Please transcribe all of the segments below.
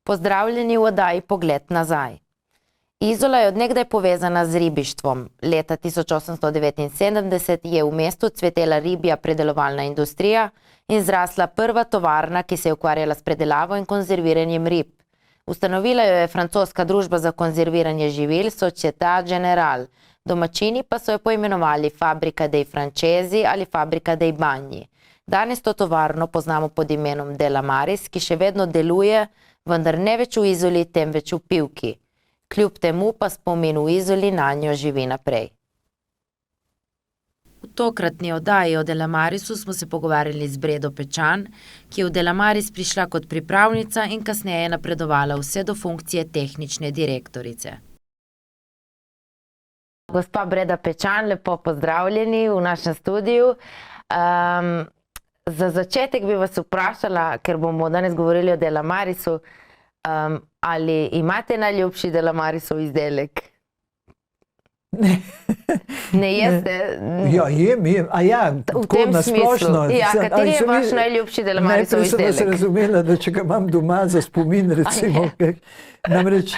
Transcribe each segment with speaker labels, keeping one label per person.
Speaker 1: Pozdravljeni v oddaji Pogled nazaj. Izola je od nekdaj povezana z ribištvom. Leta 1879 je v mestu cvetela ribja predelovalna industrija in zrasla prva tovarna, ki se je ukvarjala s predelavo in konzerviranjem rib. Ustanovila jo je francoska družba za konzerviranje živil Société Générale. Domačini pa so jo poimenovali Fabbrica dei Francesi ali Fabbrica dei Bagni. Danes to tovarno poznamo pod imenom Delamaris, ki še vedno deluje, vendar ne več v Izoli, temveč v Pivki. Kljub temu pa spomin v Izoli nanjo živi naprej. V tokratni oddaji o Delamarisu smo se pogovarjali z Bredo Pečan, ki je v Delamaris prišla kot pripravnica in kasneje napredovala vse do funkcije tehnične direktorice. Gospa Breda Pečan, lepo pozdravljeni v našem studiu. Za začetek bi vas vprašala, ker bomo danes govorili o Delamarisu, ali imate najljubši Delamarisov izdelek? Ne jeste?
Speaker 2: Ja, jem. A ja, tako nasplošno.
Speaker 1: Ja, kateri je vaš najljubši Delamarisov izdelek?
Speaker 2: Najprej sem vas razumela, da če ga imam doma za spomin, recimo. Namreč,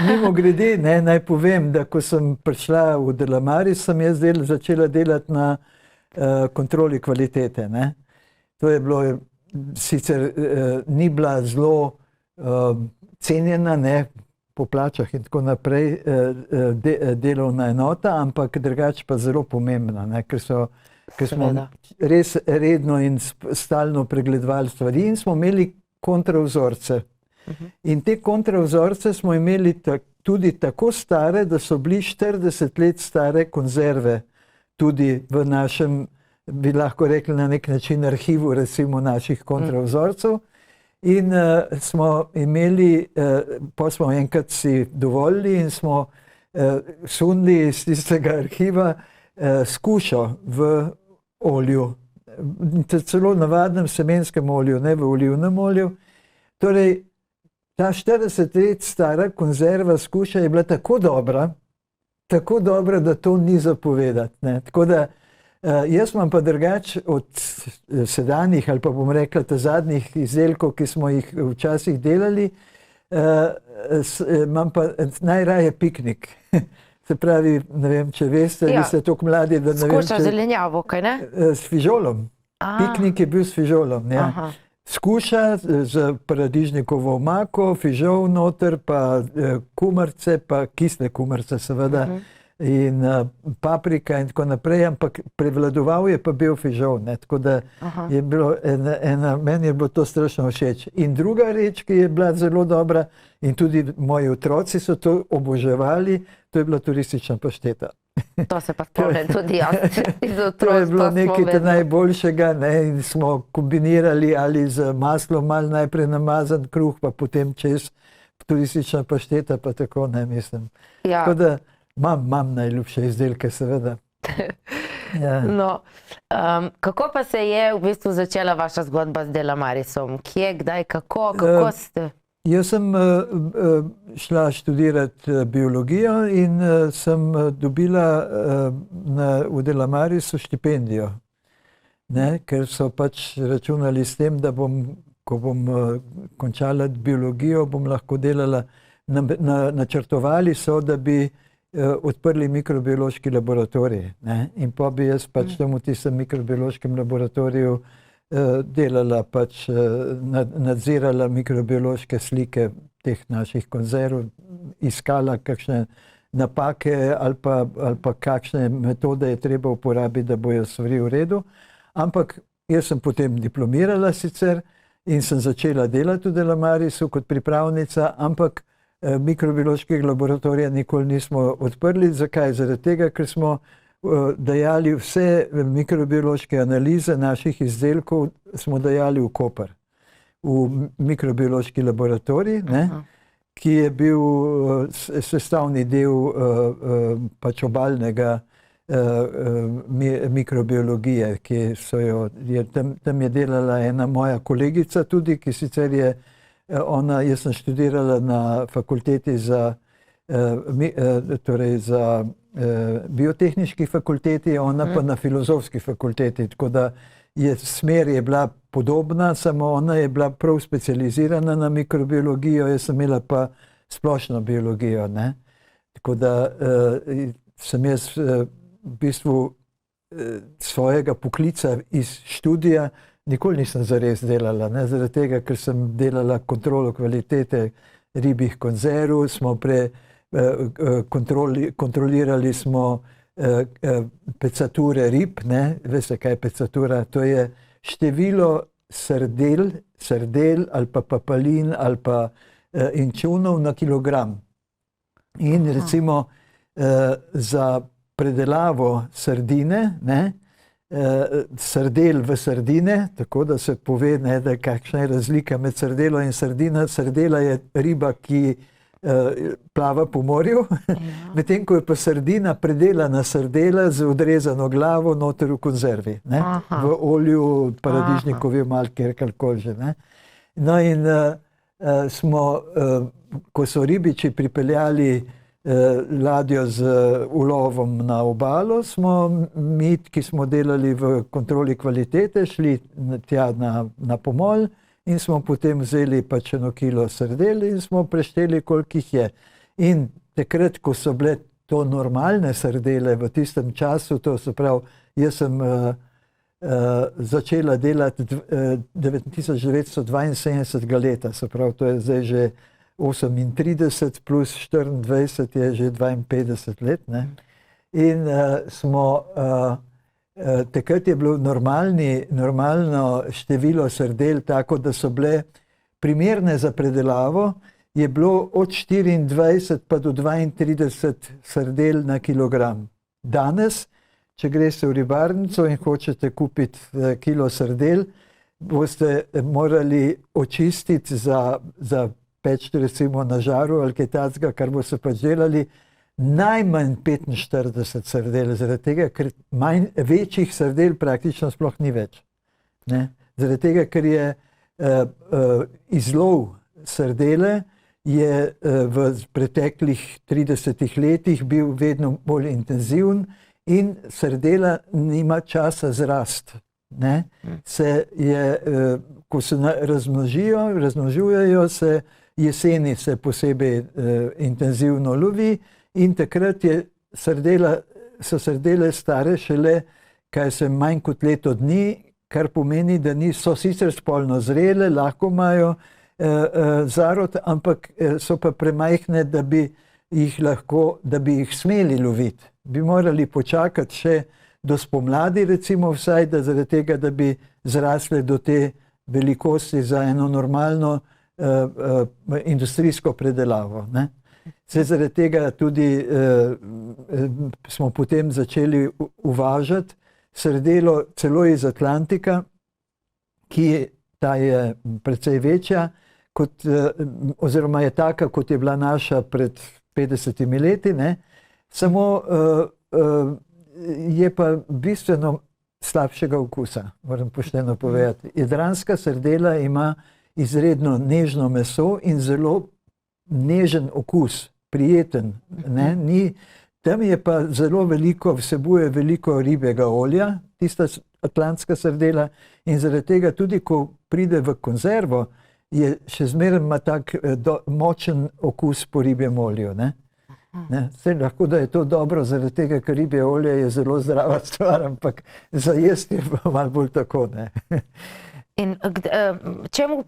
Speaker 2: mimogrede, naj povem, da ko sem prišla v Delamaris, sem jaz začela delati na kontroli kvalitete, ne. To je bilo, sicer ni bila zelo cenjena, ne, po plačah in tako naprej, delovna enota, ampak drugače pa zelo pomembna, ne, ker smo res redno in stalno pregledovali stvari in smo imeli kontravzorce. In te kontravzorce smo imeli tudi tako stare, da so bili 40 let stare konzerve tudi v našem, bi lahko rekli na nek način, arhivu recimo naših kontravzorcev. In smo imeli, pa smo enkrat si dovolili in smo sunili iz tistega arhiva skušo v olju. Celo navadnem semenskem olju, ne v olivnem olju. Torej, ta 40 let stara konzerva skuša je bila tako dobra, da to ni zapovedati, ne. Tako da jaz imam pa drugače od sedanjih, ali pa bom rekla zadnjih izdelkov, ki smo jih včasih delali, imam pa najraje piknik. Se pravi, ne vem, če veste, vi ste toliko mladi, da ne vem,
Speaker 1: Skuša zelenjavo, kaj ne?
Speaker 2: S fižolom. Piknik je bil s fižolom, ja. Skuša z paradižnikovo omako, fižol noter, pa kumarice, pa kisle kumarice seveda, in paprika in tako naprej, ampak prevladoval je pa bil fižol, ne, tako da je bilo meni je bilo to strašno všeč. In druga reč, ki je bila zelo dobra, in tudi moji otroci so to oboževali, to je bila turistična pašteta.
Speaker 1: To se pa spomnim tudi jaz.
Speaker 2: To je bilo nekaj najboljšega, ne, in smo kombinirali ali z maslom malo najprej namazan kruh, pa potem čez turistična pašteta, pa tako, ne, mislim. Tako da imam najljubše izdelke, seveda.
Speaker 1: No, kako pa se je v bistvu začela vaša zgodba z Delamarisom? Kje, kdaj, kako ste?
Speaker 2: Jaz sem šla študirati biologijo in sem dobila v Delamarisu štipendijo, ne, ker so pač računali s tem, da ko bom končala biologijo, bom lahko delala, načrtovali so, da bi odprli mikrobiološki laboratorij, ne, in pa bi jaz pač tam v tistem mikrobiološkem laboratoriju delala, pač nadzirala mikrobiološke slike teh naših konzerv, iskala kakšne napake ali pa kakšne metode je treba uporabiti, da bojo stvari v redu. Ampak jaz sem potem diplomirala sicer in sem začela delati v Delamarisu kot pripravnica, ampak mikrobiološkega laboratorija nikoli nismo odprli. Zakaj? Zaradi tega, ker smo dajali vse mikrobiološke analize naših izdelkov, smo dajali v Koper, v mikrobiološki laboratorij, ne, ki je bil sestavni del pač obalnega mikrobiologije, ki so jo, tam je delala ena moja kolegica tudi, ki sicer je jaz sem študirala na fakulteti torej za biotehniški fakulteti, ona pa na filozofski fakulteti, tako da smer je bila podobna, samo ona je bila prav specializirana na mikrobiologijo, jaz sem imela pa splošno biologijo, ne. Tako da sem jaz v bistvu svojega poklica iz študija nikoli nisem zares delala, ne, zaradi tega, ker sem delala kontrolo kvalitete ribjih konzerv, smo kontrolirali smo pecature rib, ne, veste, kaj je pecatura, to je število sardel ali pa papalin ali pa inčunov na kilogram. In recimo za predelavo sardine, ne, sardel v sardine, tako da se pove, ne, da kakšna je razlika med sardelo in sardina. Sardela je riba, ki plava po morju, medtem ko je pa sardina predelana sardela z odrezano glavo noter v konzervi, ne, v olju, paradižnikovem ali kjerkoli že, ne. No in ko so ribiči pripeljali ladjo z ulovom na obalo, smo mi, ki smo delali v kontroli kvalitete, šli tja na pomol in smo potem vzeli pač 1 kilo sardel in smo prešteli, koliko jih je. In takrat, ko so bile to normalne sardele v tistem času, to se pravi, jaz sem začela delati 1972 leta, se pravi, to je zdaj že 38 plus 24 je že 52 let, ne. In takrat je bilo normalno število sardel tako, da so bile primerne za predelavo, je bilo od 24 pa do 32 sardel na kilogram. Danes, če greste v ribarnico in hočete kupiti kilo sardel, boste morali očistiti za peči recimo na žaru ali kaj takega, kar boste pač delali, najmanj 45 sardel, zaradi tega, ker večjih sardel praktično sploh ni več, ne. Zaradi tega, ker je izlov sardele je v preteklih 30 letih bil vedno bolj intenziven in sardela nima časa zrast, ne. Ko se razmnožujejo, jeseni se posebej intenzivno lovi in takrat so sardele stare šele, manj kot leto dni, kar pomeni, da so sicer spolno zrele, lahko imajo zarod, ampak so pa premajhne, da bi jih smeli loviti. Bi morali počakati še do spomladi, recimo vsaj, zaradi tega, da bi zrasle do te velikosti za eno normalno industrijsko predelavo, ne. Zaradi tega tudi smo potem začeli uvažati sardelo celo iz Atlantika, ta je precej večja, oziroma je taka, kot je bila naša pred 50 leti, ne. Samo je pa bistveno slabšega okusa, moram pošteno povedati. Jadranska sardela ima izredno nežno meso in zelo nežen okus, prijeten, ne. Tam je pa zelo veliko, vsebuje veliko ribjega olja, tista atlantska sardela, in zaradi tega tudi, ko pride v konzervo, je še zmeraj ima tak močen okus po ribjem olju, ne. Saj lahko, da je to dobro, zaradi tega, ker ribje olje je zelo zdrava stvar, ampak za jesti je pa malo bolj tako, ne.
Speaker 1: In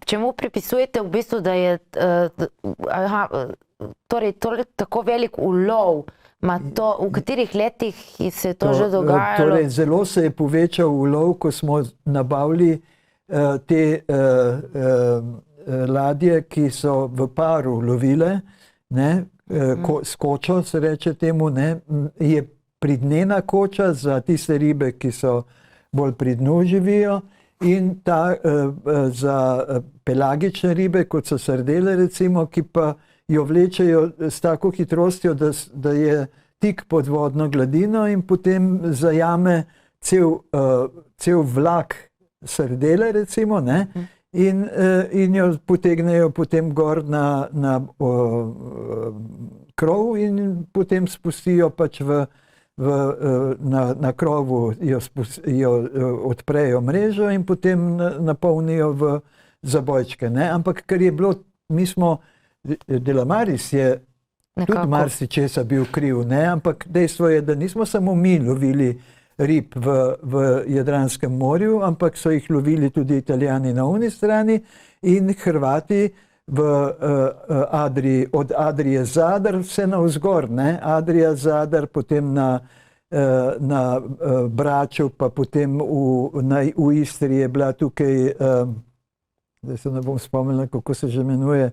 Speaker 1: čemu pripisujete v bistvu, da je torej tako velik ulov? V katerih letih se je to že dogajalo?
Speaker 2: Torej, zelo se je povečal ulov, ko smo nabavili te ladje, ki so v paru lovile, ne, s kočo se reče temu, ne, je pridnena koča za tiste ribe, ki so bolj pri dnu živijo, in za pelagične ribe, kot so sardele recimo, ki pa jo vlečejo s tako hitrostjo, da je tik pod vodno gladino in potem zajame cel vlak sardele recimo, ne, in jo potegnejo potem gor na krov in potem spustijo pač v na krovu jo odprejo mrežo in potem napolnijo v zabojčke. Ne? Ampak ker je bilo, Delamaris je tudi marsičesa bil kriv, ne? Ampak dejstvo je, da nismo samo mi lovili rib v Jadranskem morju, ampak so jih lovili tudi Italijani na oni strani in Hrvati v Adriji, od Adrije Zadar vse navzgor, ne? Adrija Zadar, potem na Braču, pa potem v Istri je bila tukaj, zdaj se ne bom spomnila, kako se že imenuje,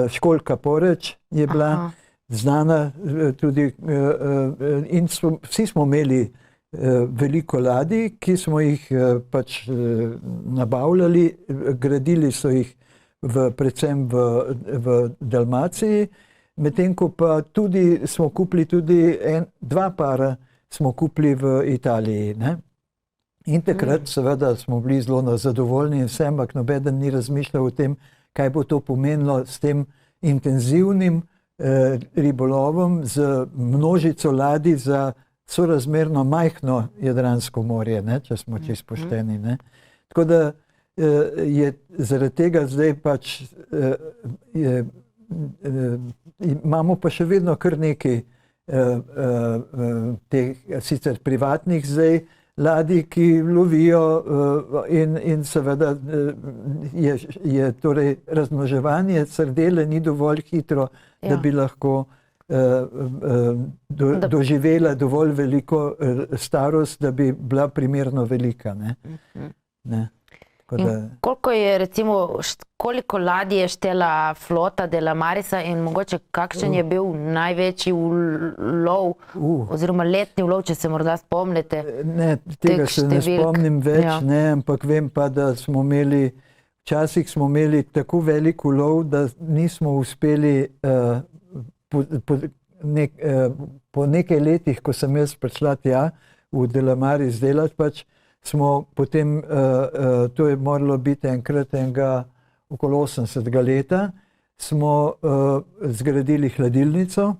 Speaker 2: Školjka Poreč je bila znana tudi in vsi smo imeli veliko ladij, ki smo jih pač nabavljali, gradili so jih predvsem v Dalmaciji, medtem ko pa tudi smo kupili tudi dva para smo kupili v Italiji. Ne? In takrat seveda smo bili zelo zadovoljni in vse, ampak nobeden ni razmišljal o tem, kaj bo to pomenilo s tem intenzivnim ribolovom z množico ladij za sorazmerno majhno Jadransko morje, ne, če smo čisto pošteni. Ne. Tako da je zaradi tega zdaj pač imamo pa še vedno kar nekaj teh sicer privatnih zdaj ladij, ki lovijo in seveda je torej razmnoževanje srdele ni dovolj hitro, da bi lahko doživela dovolj veliko starost, da bi bila primerno velika. Ne? Ne.
Speaker 1: Koliko je recimo, koliko ladij je štela flota Delamarisa in mogoče kakšen je bil največji ulov oziroma letni ulov, če se morda spomnite?
Speaker 2: Ne, tega se ne spomnim več, ne, ampak vem pa, da smo imeli, včasih smo imeli tako velik ulov, da nismo uspeli po nekaj letih, ko sem jaz prišla tja v Delamaris delati, pač smo potem, to je moralo biti enkrat okolo 80. leta, smo zgradili hladilnico,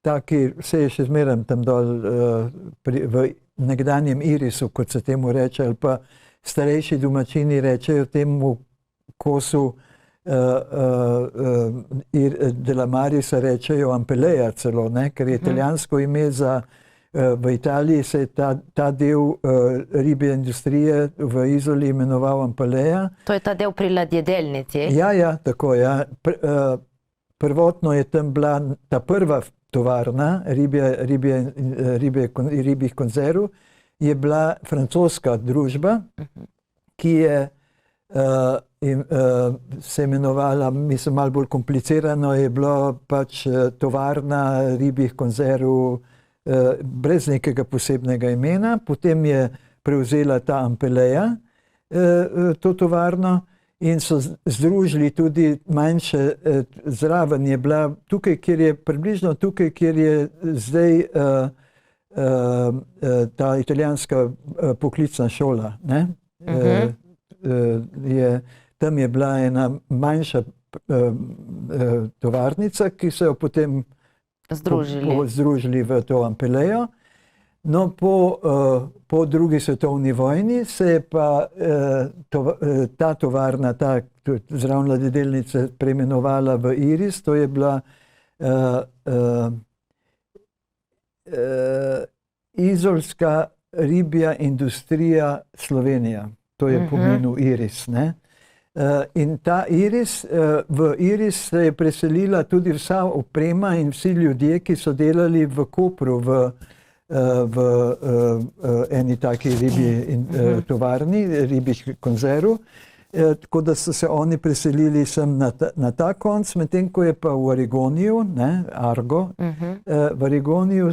Speaker 2: taki, vse je še zmeraj tam dol v nekdanjem Irisu, kot se temu reče, ali pa starejši domačini rečejo temu kosu Delamarisa rečejo Ampeleja celo, ne? Ker je italijansko ime za v Italiji se je ta del ribje industrije v Izoli imenoval Ampeleja.
Speaker 1: To je ta del pri ladjedelnici?
Speaker 2: Ja, tako, ja. Prvotno je tam bila ta prva tovarna ribjih konzerv, je bila francoska družba, ki je se imenovala, mislim, malo bolj komplicirano, je bila pač tovarna ribjih konzerv brez nekega posebnega imena, potem je prevzela ta Ampeleja to tovarno in so združili tudi manjše, zraven je bila tukaj, približno tukaj, kjer je zdaj ta italijanska poklicna šola. Ne? Tam je bila ena manjša tovarnica, ki so jo potem združili v to Ampelejo. No, po drugi svetovni vojni se je pa ta tovarna, zraven ladjedelnice, preimenovala v Iris, to je bila Izolska ribja industrija Slovenija. To je pomenil Iris. Ne? In ta Iris, v Iris se je preselila tudi vsa oprema in vsi ljudje, ki so delali v Kopru v eni taki ribji tovarni, ribjih konzerv, tako da so se oni preselili sem na ta konc, medtem ko je pa v Arigoniju, ne, Argo, v Arigoniju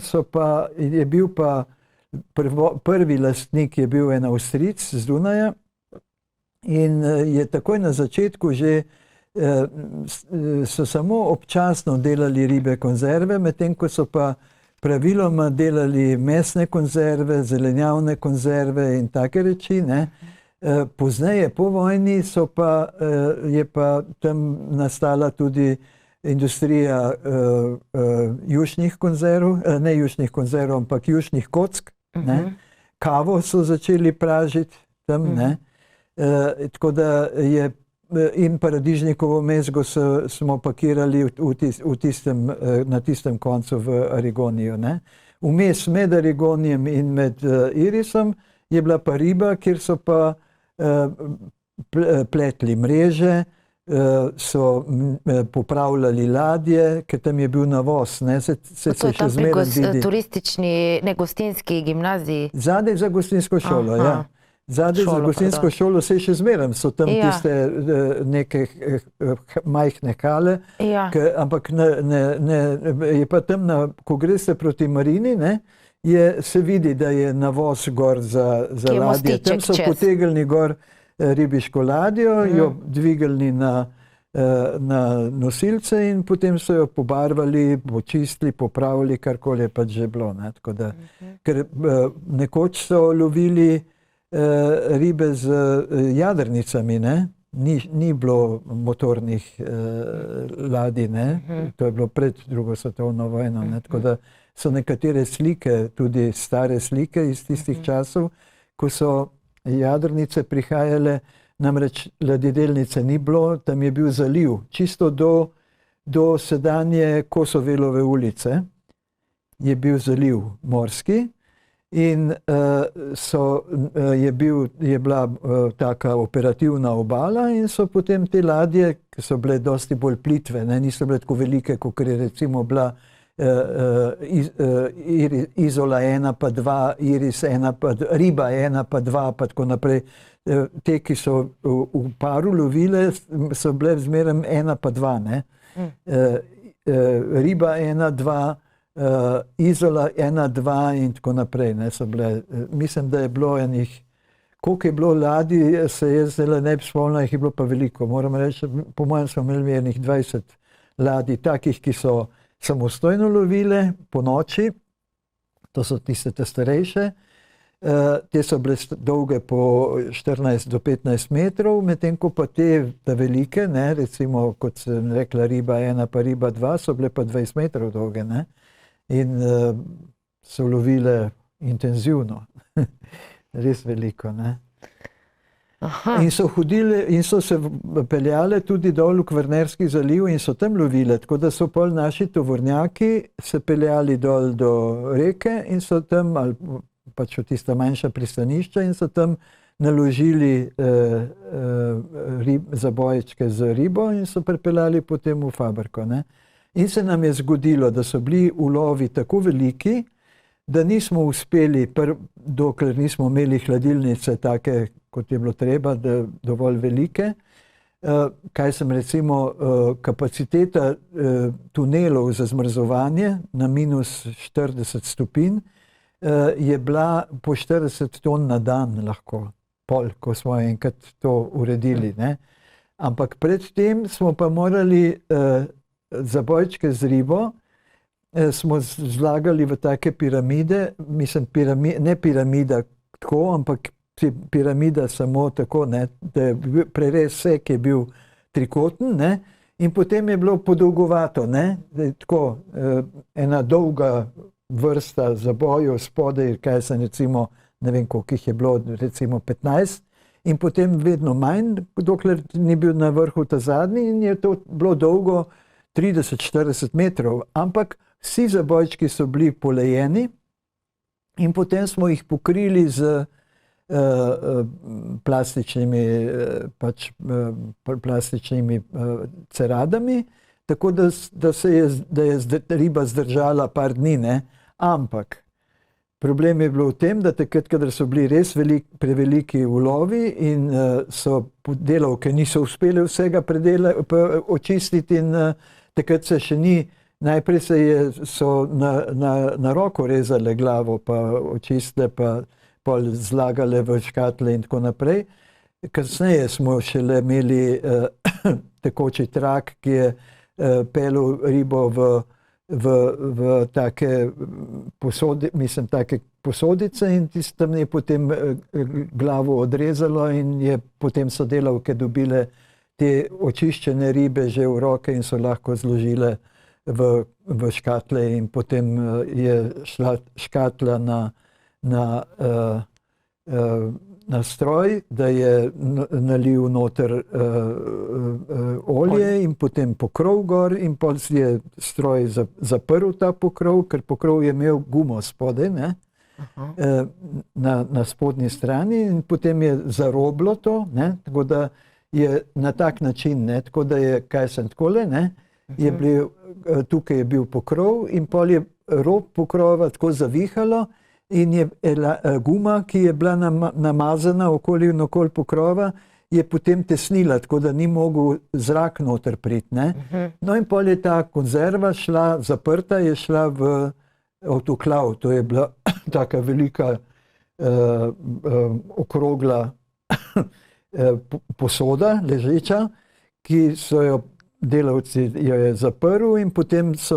Speaker 2: je bil pa prvi lastnik je bil en Avstrijec z Dunaja in je takoj na začetku že so samo občasno delali ribe konzerve, medtem ko so pa praviloma delali mesne konzerve, zelenjavne konzerve in take reči. Ne. Pozneje, po vojni, je pa tam nastala tudi industrija jušnih konzerv, ne jušnih konzerv, ampak jušnih kock. Ne. Kavo so začeli pražiti tam, ne. Tako da je in paradižnikovo mezgo smo pakirali na tistem koncu v Arigoniju. Ne. Vmes med Arigonijem in med irisom je bila pa riba, kjer so pa pletli mreže, so popravljali ladje, ker tam je bil navoz. Ne. Se še zmeraj vidi.
Speaker 1: Turistični, ne gostinski gimnaziji?
Speaker 2: Zadaj za gostinsko šolo, ja. Zadaj za gostinsko šolo se še zmeraj, so tam tiste neke majhne hale, ampak je pa tam, ko greste proti Marini, se vidi, da je navoz gor za ladje. Tam so potegnili gor ribiško ladjo, jo dvignili na nosilce in potem so jo pobarvali, počistili, popravili, karkoli je pač že bilo. Ker nekoč so lovili ribe z jadrnicami, ni bilo motornih ladij, to je bilo pred drugo svetovno vojno, tako da so nekatere slike, tudi stare slike iz tistih časov, ko so jadrnice prihajale, namreč ladjedelnice ni bilo, tam je bil zaliv, čisto do sedanje Kosovelove ulice je bil zaliv morski. In je bila taka operativna obala in so potem te ladje, ki so bile dosti bolj plitve, niso bile tako velike, kot je recimo bila Izola 1 pa 2, Iris 1 pa Riba 1 pa 2 pa tako naprej. Te, ki so v paru lovile, so bile zmeraj 1 pa 2. Riba 1, 2, Izola 1, 2 in tako naprej. Mislim, da je bilo enih, koliko je bilo ladij, se jaz zdaj ne bi spomnil, jih je bilo pa veliko. Moram reči, po mojem smo imeli enih 20 ladij, takih, ki so samostojno lovile po noči, to so tiste starejše. Te so bile dolge po 14 do 15 metrov, medtem ko pa te velike, recimo kot sem rekla Riba 1 pa Riba 2, so bile pa 20 metrov dolge. In so lovile intenzivno, res veliko. In so hodile in so se peljale tudi dol v Kvarnerski zaliv in so tam lovile, tako da so pol naši tovornjaki se peljali dol do reke in so tam, ali pač v tista manjša pristanišča, in so tam naložili zabojčke z ribo in so pripeljali potem v fabriko. In se nam je zgodilo, da so bili ulovi tako veliki, da nismo uspeli, dokler nismo imeli hladilnice take, kot je bilo treba, dovolj velike. Kaj sem recimo, kapaciteta tunelov za zmrzovanje na minus 40 stopinj je bila po 40 ton na dan lahko, ko smo enkrat to uredili. Ampak predtem smo pa morali zabojčke z ribo smo zlagali v take piramide, mislim, ne piramida tako, ampak piramida samo tako, da je prerez vse, ki je bil trikoten, in potem je bilo podolgovato, tako ena dolga vrsta zabojev spodaj, kaj sem recimo, ne vem koliko jih je bilo, recimo 15, in potem vedno manj, dokler ni bil na vrhu ta zadnji, in je to bilo dolgo 30-40 metrov, ampak vsi zabojčki so bili polejeni in potem smo jih pokrili z plastičnimi ceradami, tako da je riba zdržala par dni, ampak problem je bilo v tem, da takrat, kadar so bili res preveliki ulovi in so delavke niso uspeli vsega očistiti in takrat se še ni, najprej so na roko rezale glavo, pa očistile, pa pol zlagale v škatle in tako naprej. Kasneje smo šele imeli tekoči trak, ki je pelil ribo v take posodice in tam je potem glavo odrezalo in je potem sodelavke dobile te očiščene ribe že v roke in so lahko zložile v škatle in potem je šla škatla na stroj, da je nalil noter olje in potem pokrov gor in potem je stroj zaprl ta pokrov, ker pokrov je imel gumo spodaj, ne? Na spodnji strani in potem je zaroblo to, ne? Tako da je na tak način, ne? Tako da je, kaj sem takole, ne? Tukaj je bil pokrov in pol je rob pokrova tako zavihalo in je guma, ki je bila namazana okoli pokrova, je potem tesnila, tako da ni mogel zrak noter priti, ne? No in pol je ta konzerva šla, zaprta je šla v avtoklav, to je bila taka velika okrogla posoda, ležeča, ki so jo delavci jo je zaprl in potem so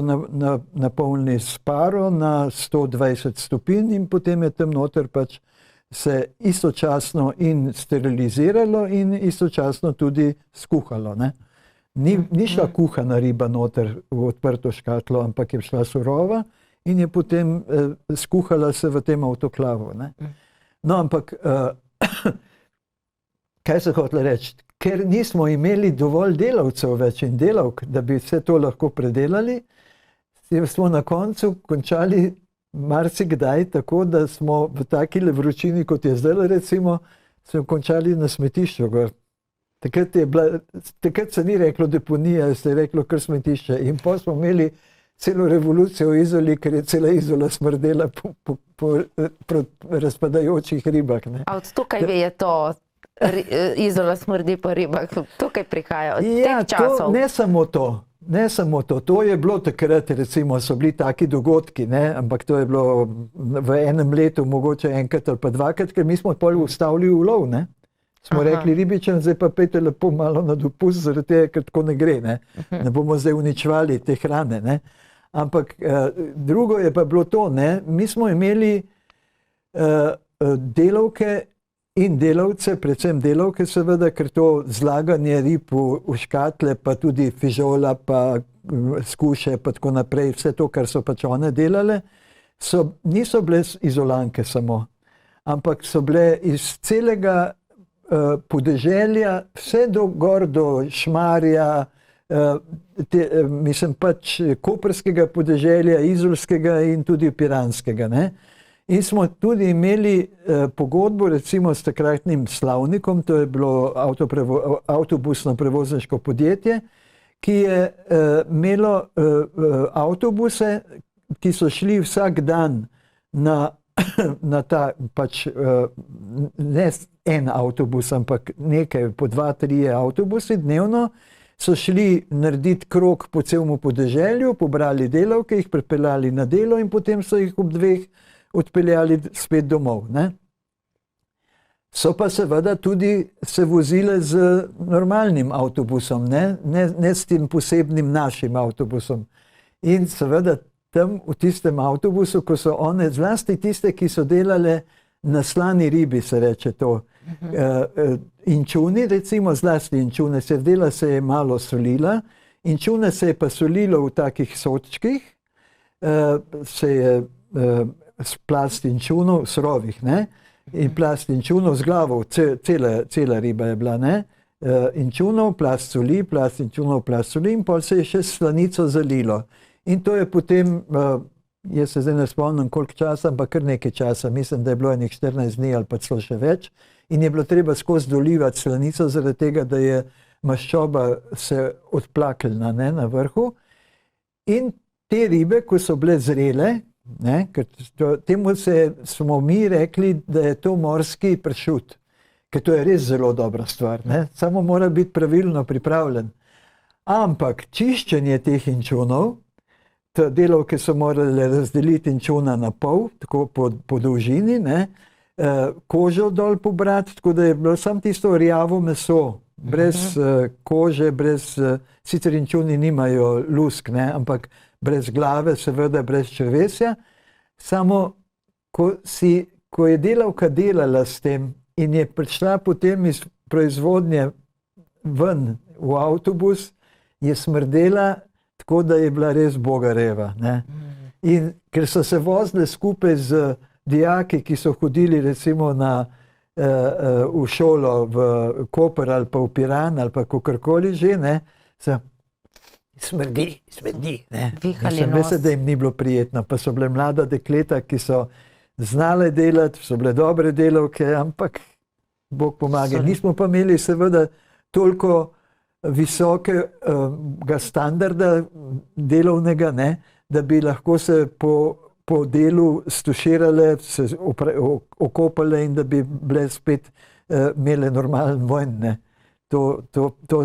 Speaker 2: napolnili s paro na 120 stopinj in potem je tam noter pač se istočasno in steriliziralo in istočasno tudi skuhalo, ne. Ni šla kuhana riba noter v odprto škatlo, ampak je šla surova in je potem skuhala se v tem avtoklavu, ne. No, ampak kaj se hotela reči? Ker nismo imeli dovolj delavcev več in delavk, da bi vse to lahko predelali, smo na koncu končali marsikdaj tako, da smo v takile vročini, kot je zdaj recimo, smo končali na smetišču gor. Takrat se ni reklo deponija, se je reklo kar smetišče. In potem smo imeli celo revolucijo v Izoli, ker je cela Izola smrdela po razpadajočih ribah, ne.
Speaker 1: A od tukaj je to Izola smrdi po ribah, tukaj prihaja od teh časov? Ne samo to, to je bilo takrat, recimo, so bili taki dogodki, ne, ampak to je bilo v enem letu mogoče enkrat ali pa dvakrat, ker mi smo pol ustavili ulov, ne. Smo rekli ribičem, zdaj pa pejte lepo malo na dopust, zaradi tega, ker tako ne gre, ne. Ne bomo zdaj uničevali te hrane, ne. Ampak drugo je pa bilo to, ne, mi smo imeli delavke in delavce, predvsem delavke seveda, ker to zlaganje rib v škatle, pa tudi fižola, pa skuše, pa tako naprej, vse to, kar so pač one delale, niso bile Izolanke samo, ampak so bile iz celega podeželja, vse gor do Šmarja, mislim pač koprskega podeželja, izolskega in tudi piranskega, ne. In smo tudi imeli pogodbo recimo s takratnim Slavnikom, to je bilo avtobusno prevozniško podjetje, ki je imelo avtobuse, ki so šli vsak dan na ta pač ne en avtobus, ampak nekaj po 2-3 avtobusi dnevno, so šli narediti krog po celemu podeželju, pobrali delavke, jih pripeljali na delo in potem so jih ob 2 odpeljali spet domov, ne. So pa seveda tudi se vozile z normalnim avtobusom, ne s tem posebnim našim avtobusom. In seveda tam v tistem avtobusu, ko so one, zlasti tiste, ki so delale na slani ribi, se reče to, inčuni, recimo zlasti inčune, seveda se je malo solila, inčune se je pa solilo v takih sodčkih, se je plast inčunov, surovih, ne, in plast inčunov z glavo, cela riba je bila, ne, inčunov, plast soli, plast inčunov, plast soli in pol se je še slanico zalilo. In to je potem, jaz se zdaj ne spomnim koliko časa, ampak kar nekaj časa, mislim, da je bilo enih 14 dni ali pa celo še več, in je bilo treba skozi dolivati slanico, zaradi tega, da je maščoba se odplakljena, ne, na vrhu. In te ribe, ko so bile zrele, ne, ker temu smo mi rekli, da je to morski pršut, ker to je res zelo dobra stvar, ne, samo mora biti pravilno pripravljen. Ampak čiščenje teh inčunov, delavke so morale razdeliti inčuna na pol, tako po dolžini, ne, kožo dol pobrati, tako da je bilo samo tisto rjavo meso, brez kože, sicer inčuni nimajo lusk, ne, ampak brez glave, seveda brez črevesja, samo ko je delavka delala s tem in je prišla potem iz proizvodnje ven
Speaker 2: v avtobus, je smrdela tako, da je bila res bogareva. Ne? In ker so se vozile skupaj z dijaki, ki so hodili recimo v šolo v Koper ali pa v Piran ali pa kakorkoli že, ne, so smrdi. Veste, da jim ni bilo prijetno, pa so bile mlada dekleta, ki so znale delati, so bile dobre delavke, ampak Bog pomaga. Nismo pa imeli seveda toliko visokega standarda delovnega, ne, da bi lahko se po delu stuširale, se okopale in da bi bile spet imele normalen vojn. Ne. To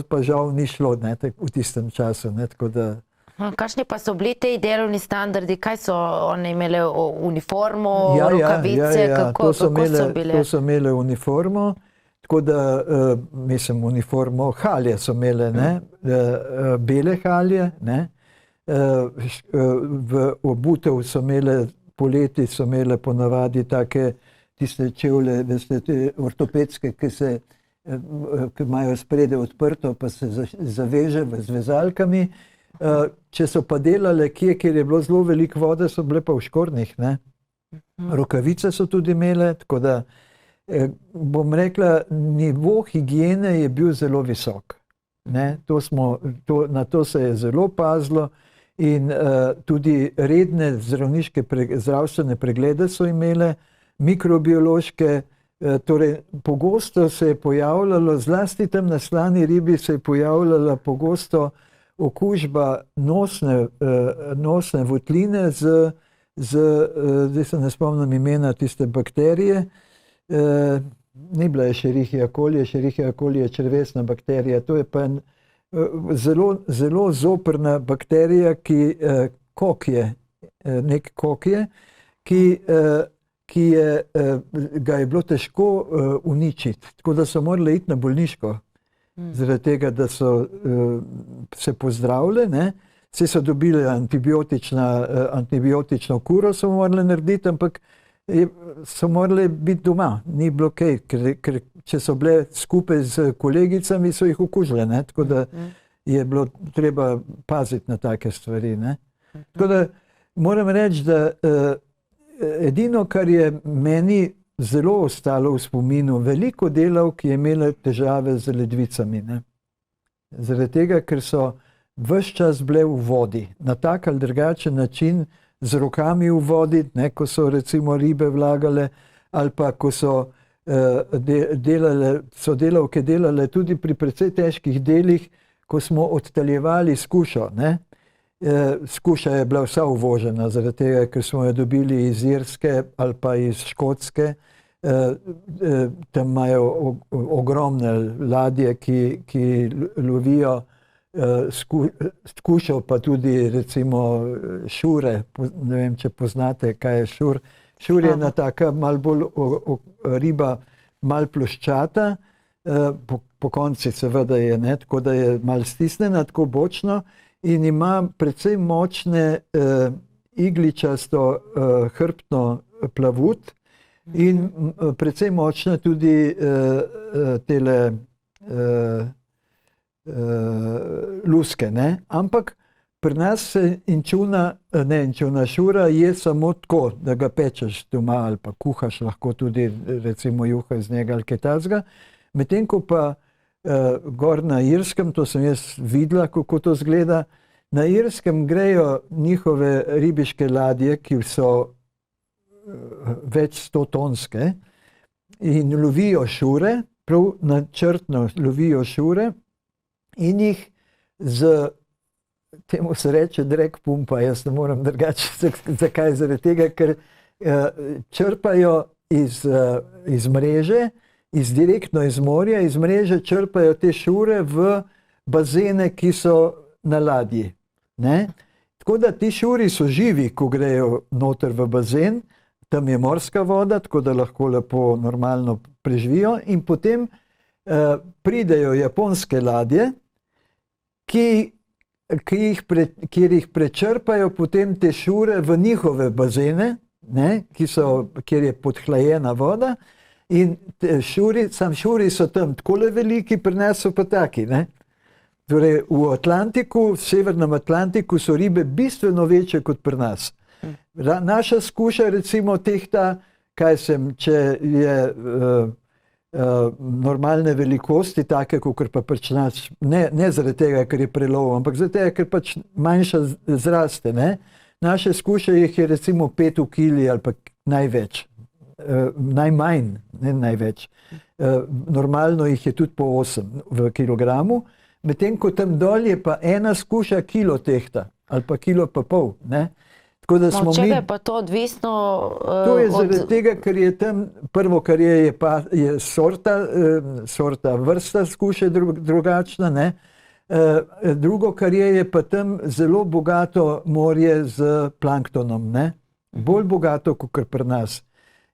Speaker 2: pa žal ni šlo, ne, v tistem času. Ne, tako da...
Speaker 1: Kakšni pa so bili te delovni standardi? Kaj so one imele? Uniformo, rokavice? Kako so bile?
Speaker 2: To so imele uniformo, tako da, mislim, uniformo, halje so imele, ne, bele halje, ne, v obutev so imele, poleti so imele ponavadi take tiste čevlje, veste, te ortopedske, ki imajo spredaj odprto, pa se zaveže z vezalkami. Če so pa delale kje, kjer je bilo zelo veliko vode, so bile pa v škornjih, ne. Rokavice so tudi imele, tako da bom rekla, nivo higiene je bil zelo visok. Ne. Na to se je zelo pazilo in tudi redne zdravstvene preglede so imele, mikrobiološke. Torej, pogosto se je pojavljalo, zlasti tam na slani ribi se je pojavljala pogosto okužba nosne votline zdaj se ne spomnim imena tiste bakterije, ni bila Escherichia coli je črevesna bakterija, to je pa zelo zoprna bakterija, nek kokje, ki ga je bilo težko uničiti, tako da so morali iti na bolniško. Zaradi tega, da so se pozdravile, ne, vsi so dobili antibiotično kuro, so morali narediti, ampak so morali biti doma, ni bilo kaj, ker če so bile skupaj z kolegicami, so jih okužile, ne, tako da je bilo treba paziti na take stvari, ne. Tako da moram reči, da edino, kar je meni zelo ostalo v spominu, veliko delavk je imelo težave z ledvicami. Ne? Zaradi tega, ker so ves čas bile v vodi, na tak ali drugačen način, z rokami v vodi, ne, ko so recimo ribe vlagale, ali pa ko so delavke delale tudi pri precej težkih delih, ko smo odtaljevali skušo. Ne? Skuša je bila vsa uvožena, zaradi tega, ker smo jo dobili iz Irske ali pa iz Škotske. Tam imajo ogromne ladje, ki lovijo skušo, pa tudi recimo šure. Ne vem, če poznate, kaj je šur. Šur je ena taka malo bolj riba, malo ploščata, po konci seveda je, ne, tako da je malo stisnjena, tako bočno. In ima precej močne igličasto hrbtno plavut in precej močne tudi tele luske. Ne? Ampak pri nas se šura je samo tako, da ga pečeš doma ali pa kuhaš, lahko tudi recimo juha iz njega ali kaj takega. Medtem ko pa gor na Irskem, to sem jaz videla, kako to izgleda, na Irskem grejo njihove ribiške ladje, ki so več 100-tonske in lovijo šure, prav načrtno lovijo šure in jih temu se reče drag pumpa, jaz ne moram drugače, zakaj? Zaradi tega, ker črpajo iz mreže, direktno iz morja, iz mreže črpajo te šure v bazene, ki so na ladji. Ne? Tako da ti šuri so živi, ko grejo noter v bazen, tam je morska voda, tako da lahko lepo normalno preživijo in potem pridejo japonske ladje, kjer jih prečrpajo potem te šure v njihove bazene, ne? Kjer je podhlajena voda. In šuri so tam takole veliki, pri nas so pa taki, ne? Torej, v Atlantiku, v severnem Atlantiku so ribe bistveno večje kot pri nas. Naša skuša recimo tehta, če je normalne velikosti, take, kot pa prčnač, ne zaradi tega, ker je prelov, ampak zaradi tega, ker pač manjša zraste. Ne? Naše skuše jih je recimo 5 v kili ali pa največ. Najmanj, ne največ. Normalno jih je tudi po 8 v kilogramu, medtem ko tam dol je pa ena skuša kilo tehta ali pa kilo pa pol. Ne? Tako da smo
Speaker 1: od čega je pa to odvisno?
Speaker 2: To je zaradi tega, ker je tam prvo, kar je sorta, vrsta skuše drugačna, ne? Drugo, kar je pa tam zelo bogato morje z planktonom, ne? Bolj bogato kot pri nas.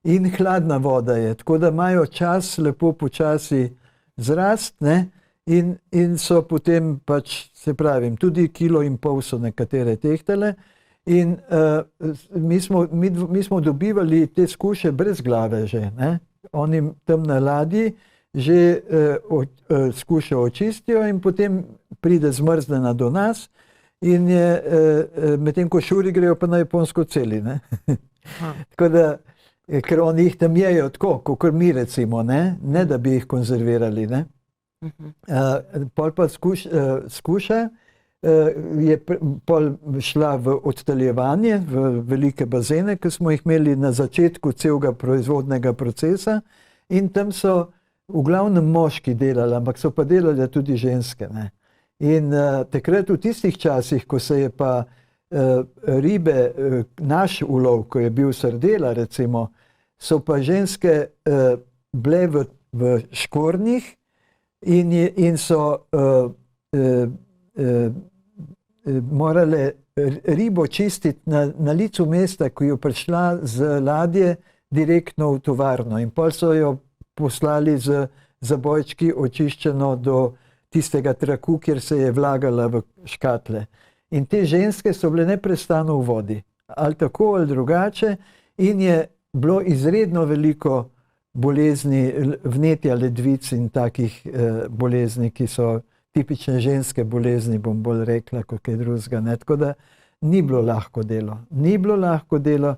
Speaker 2: In hladna voda je, tako da imajo čas lepo počasi zrast, ne? In so potem pač, se pravim, tudi 1,5 kilo so nekatere tehtale. In mi smo dobivali te skuše brez glave že, ne? Oni tam na ladji že skušo očistijo in potem pride zmrznjena do nas in je, medtem ko šuri grejo pa na Japonsko celi, ne? Tako da, ker oni jih tam jejo tako, kot mi recimo, ne da bi jih konzervirali, ne? Pol pa skuša je pol šla v odtaljevanje, v velike bazene, ki smo jih imeli na začetku celega proizvodnega procesa in tam so v glavnem moški delali, ampak so pa delali tudi ženske. Ne? In takrat v tistih časih, ko se je pa ribe, naš ulov, ko je bil sardela recimo, so pa ženske bile v škornjih in so morale ribo čistiti na licu mesta, ko je prišla z ladje direktno v tovarno. In pol so jo poslali z zabojčki očiščeno do tistega traku, kjer se je vlagala v škatle. In te ženske so bile neprestano v vodi. Ali tako ali drugače. In je bilo izredno veliko bolezni, vnetja ledvic in takih bolezni, ki so tipične ženske bolezni, bom bolj rekla, kot kaj drugega. Tako da ni bilo lahko delo. Ni bilo lahko delo,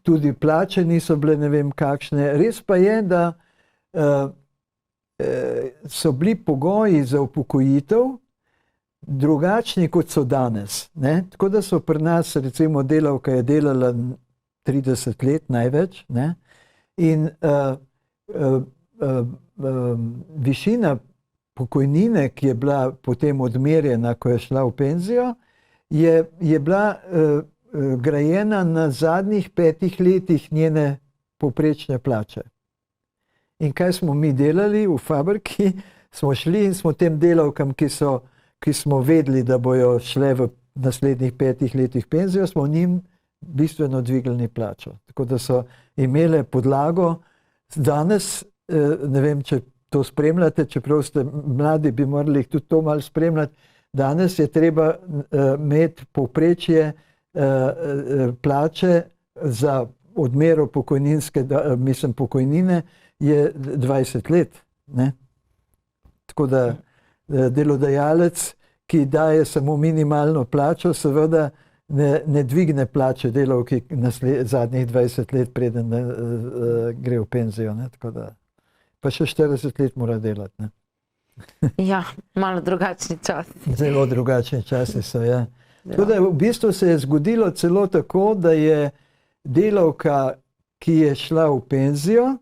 Speaker 2: tudi plače niso bile ne vem kakšne. Res pa je, da so bili pogoji za upokojitev drugačni, kot so danes. Ne? Tako da so pri nas, recimo, delavka je delala 30 let največ, ne? In višina pokojnine, ki je bila potem odmerjena, ko je šla v penzijo, je bila grajena na zadnjih 5 letih njene povprečne plače. In kaj smo mi delali v fabriki? Smo šli in smo tem delavkam, ki smo vedeli, da bojo šle v naslednjih 5 letih penzijo, smo njim bistveno dvignili plačo. Tako da so imele podlago. Danes, ne vem, če to spremljate, čeprav ste mladi, bi morali tudi to malo spremljati. Danes je treba imeti povprečje plače za odmero pokojnine je 20 let. Ne? Tako da delodajalec, ki daje samo minimalno plačo, seveda ne dvigne plače delavki zadnjih 20 let, preden gre v penzijo. Ne? Tako da pa še 40 let mora delati. Ne?
Speaker 1: Ja, malo drugačni časi.
Speaker 2: Zelo drugačni časi so, ja. Tako da v bistvu se je zgodilo celo tako, da je delavka, ki je šla v penzijo,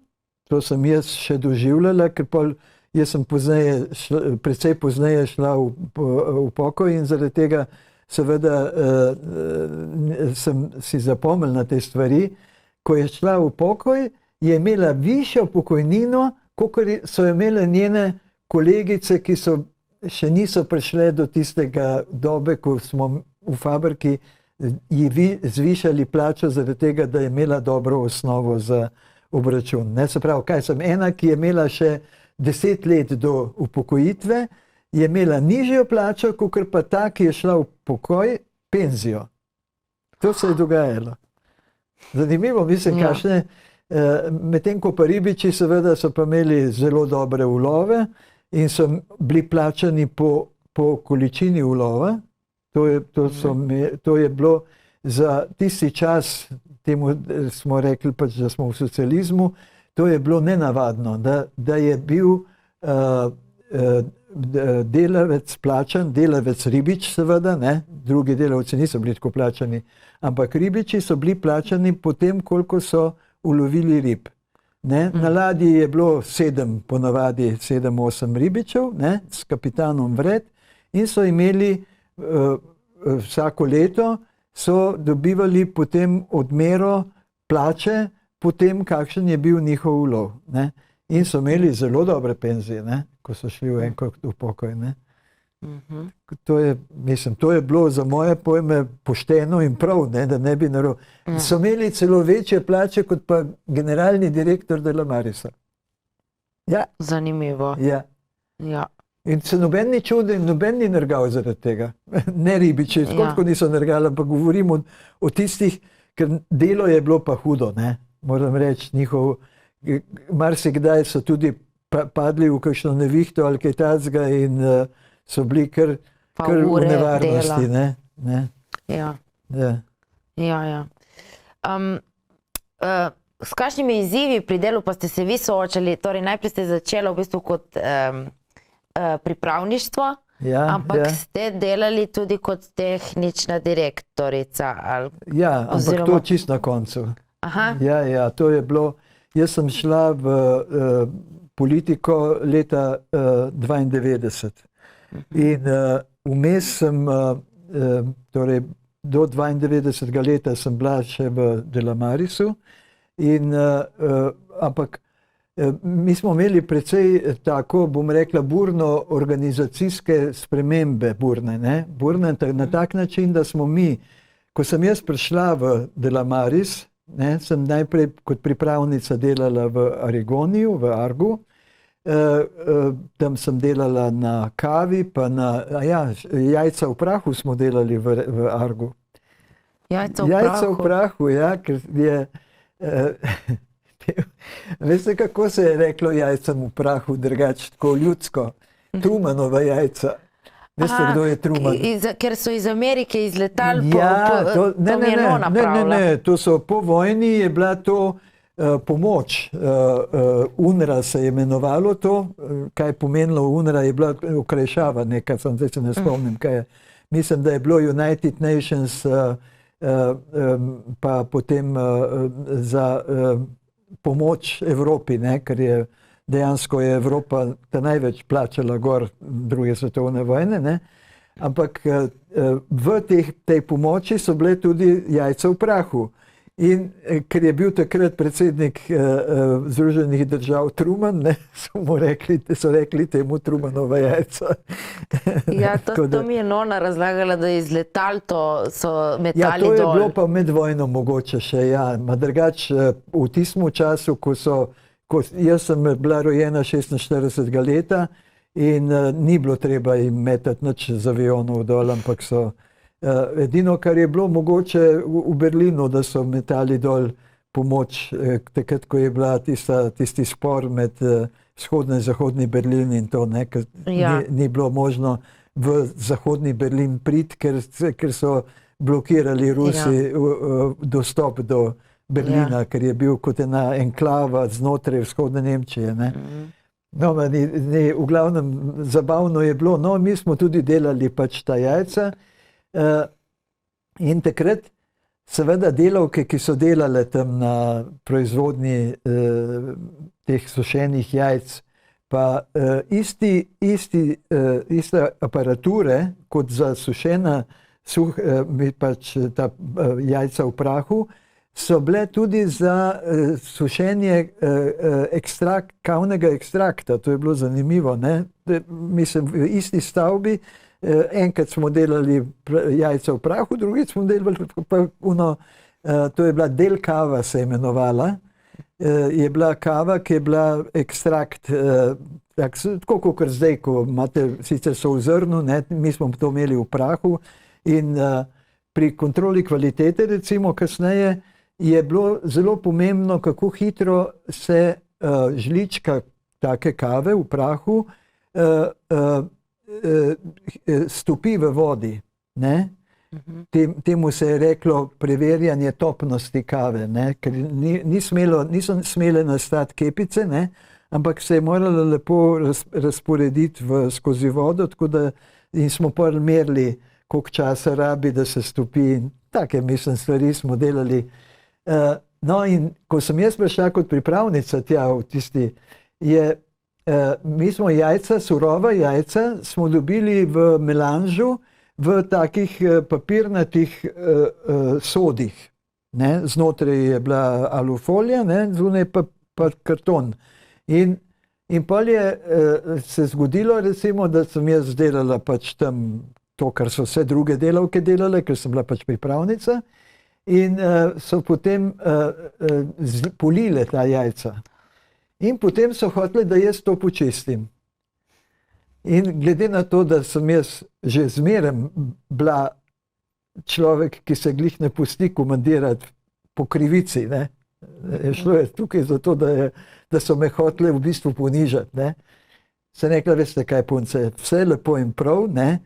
Speaker 2: to sem jaz še doživljala, ker jaz sem precej pozneje šla v pokoj in zaradi tega seveda sem si zapomnila te stvari. Ko je šla v pokoj, je imela višjo pokojnino, kot so imele njene kolegice, ki še niso prišle do tistega dobe, ko smo v fabriki ji zvišali plačo zaradi tega, da je imela dobro osnovo za obračun. Ne, se pravi, kaj sem ena, ki je imela še 10 let do upokojitve, je imela nižjo plačo, kot pa ta, ki je šla v pokoj, penzijo. To se je dogajalo. Zanimivo, mislim, kakšne, medtem ko pa ribiči seveda so pa imeli zelo dobre ulove in so bili plačani po količini ulova. To je bilo za tisti čas, temu smo rekli pač, da smo v socializmu, to je bilo nenavadno, da je bil delavec plačan, delavec ribič seveda, ne? Drugi delavci niso bili tako plačani, ampak ribiči so bili plačani potem, koliko so ulovili rib. Ne? Na ladji je bilo ponavadi 7-8 ribičev, ne? S kapitanom vred, in so imeli vsako leto so dobivali potem odmero plače potem, kakšen je bil njihov ulov. Ne? In so imeli zelo dobre penzije, ne? Ko so šli v pokoj. Ne? To je bilo za moje pojme pošteno in prav, ne? Da ne bi narobe. So imeli celo večje plače kot pa generalni direktor Delamarisa. Ja.
Speaker 1: Zanimivo.
Speaker 2: Ja.
Speaker 1: Ja.
Speaker 2: In se noben ni čudil, noben ni nergal zaradi tega. Ne ribiči, tako niso nergali, ampak govorimo o tistih, ker delo je bilo pa hudo, ne. Moram reči, marsikdaj so tudi padli v kakšno nevihto ali kaj takega in so bili kar v nevarnosti, ne.
Speaker 1: Ja.
Speaker 2: Ja.
Speaker 1: Ja. S kakšnimi izzivi pri delu pa ste se vi soočali? Torej, najprej ste začeli v bistvu kot pripravništvo, ampak ste delali tudi kot tehnična direktorica.
Speaker 2: Ja, ampak to čisto na koncu.
Speaker 1: Aha.
Speaker 2: Ja, to je bilo. Jaz sem šla v politiko leta 92 in vmes sem, torej do 92. leta sem bila še v Delamarisu, ampak mi smo imeli precej tako, bom rekla, burno organizacijske spremembe, burne na tak način, da smo mi, ko sem jaz prišla v Delamaris, sem najprej kot pripravnica delala v Arigoniju, v Argu, tam sem delala na kavi, pa jajca v prahu smo delali v Argu. Jajca v prahu, ja, ker je... Veste, kako se je reklo jajcem v prahu, drugače tako ljudsko? Trumanova jajca. Veste, kdo je Truman?
Speaker 1: Ker so iz Amerike izletali to Melona pravila.
Speaker 2: Ne, to so po vojni je bila to pomoč. UNRWA se je imenovalo to, kaj je pomenilo UNRWA, je bila okrajšava nekaj, zdaj se ne spomnim, kaj je. Mislim, da je bilo United Nations, pa potem za pomoč Evropi, ker je dejansko je Evropa ta največ plačala gor druge svetovne vojne, ampak v tej pomoči so bile tudi jajca v prahu. In ker je bil takrat predsednik Združenih držav Truman, so rekli temu Trumanova jajca.
Speaker 1: Ja, to mi je Nona razlagala, da je iz letal to so metali dol.
Speaker 2: Ja, to je bilo pa med vojno mogoče še, ja. Drugač, v tistem času, jaz sem bila rojena 46. leta in ni bilo treba jim metati nič z avionov dol, ampak so edino, kar je bilo mogoče v Berlinu, da so metali dol pomoč, takrat, ko je bila tisti spor med vzhodni in zahodni Berlin in to, ker ni bilo možno v zahodni Berlin priti, ker so blokirali Rusi dostop do Berlina, ker je bil kot ena enklava znotraj vzhodne Nemčije. No, v glavnem zabavno je bilo, no, mi smo tudi delali pač ta jajca. In takrat seveda delavke, ki so delale tam na proizvodnji teh sušenih jajc, pa iste aparature kot za sušena pač ta jajca v prahu, so bile tudi za sušenje kavnega ekstrakta. To je bilo zanimivo, mislim, v isti stavbi. Enkrat smo delali jajca v prahu, drugič smo delali pa to je bila del kava, se je imenovala. Je bila kava, ki je bila ekstrakt, tako kot zdaj, ko imate, sicer so v zrnu, mi smo to imeli v prahu in pri kontroli kvalitete, recimo kasneje, je bilo zelo pomembno, kako hitro se žlička take kave v prahu stopi v vodi. Ne? Temu se je reklo preverjanje topnosti kave, ne? Ker niso smele nastati kepice, ne? Ampak se je moralo lepo razporediti skozi vodo, tako da in smo prvi merili, koliko časa rabi, da se stopi. Take, mislim, stvari smo delali. No, in ko sem jaz prišla kot pripravnica tja v tisti, mi smo jajca, surova jajca, smo dobili v melanžu, v takih papirnatih sodih. Ne? Znotraj je bila alufolija, ne? Zunaj pa karton. In pol je se zgodilo, recimo, da sem jaz delala pač tam to, kar so vse druge delavke delale, ker sem bila pač pripravnica, in so potem polile ta jajca. In potem so hoteli, da jaz to počistim. In glede na to, da sem jaz že zmeraj bila človek, ki se glih ne pusti komandirati po krivici, ne? Šlo je tukaj zato, da so me hoteli v bistvu ponižati. Ne? Sem rekla, veste kaj, punce, vse lepo in prav, ne?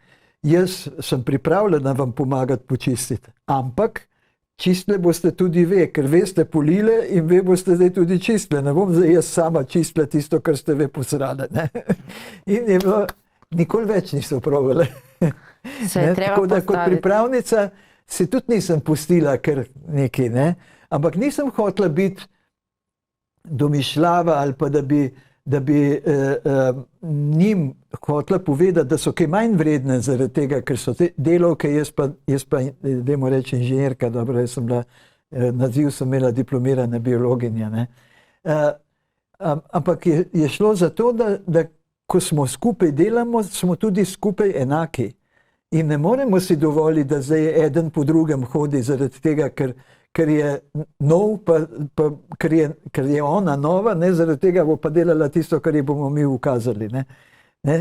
Speaker 2: Jaz sem pripravljena vam pomagati počistiti, ampak čistile boste tudi ve, ker ve ste polile in ve boste zdaj tudi čistile. Ne bom zdaj jaz sama čistila tisto, kar ste ve posrale. Ne? In je bilo, nikoli več niso pravile. Tako da kot pripravnica se tudi nisem pustila kar nekaj, ne? Ampak nisem hotela biti domišljava ali pa da bi njim hotela povedati, da so kaj manj vredne zaradi tega, ker so te delavke, jaz pa dajmo reči inženirka, dobro, jaz sem bila, naziv sem imela diplomirana biologinja, ne. Ampak je šlo za to, da ko smo skupaj delamo, smo tudi skupaj enaki. In ne moremo si dovoliti, da zdaj eden po drugem hodi zaradi tega, ker je nov, ker je ona nova, ne, zaradi tega bo pa delala tisto, kar ji bomo mi ukazali. Ne.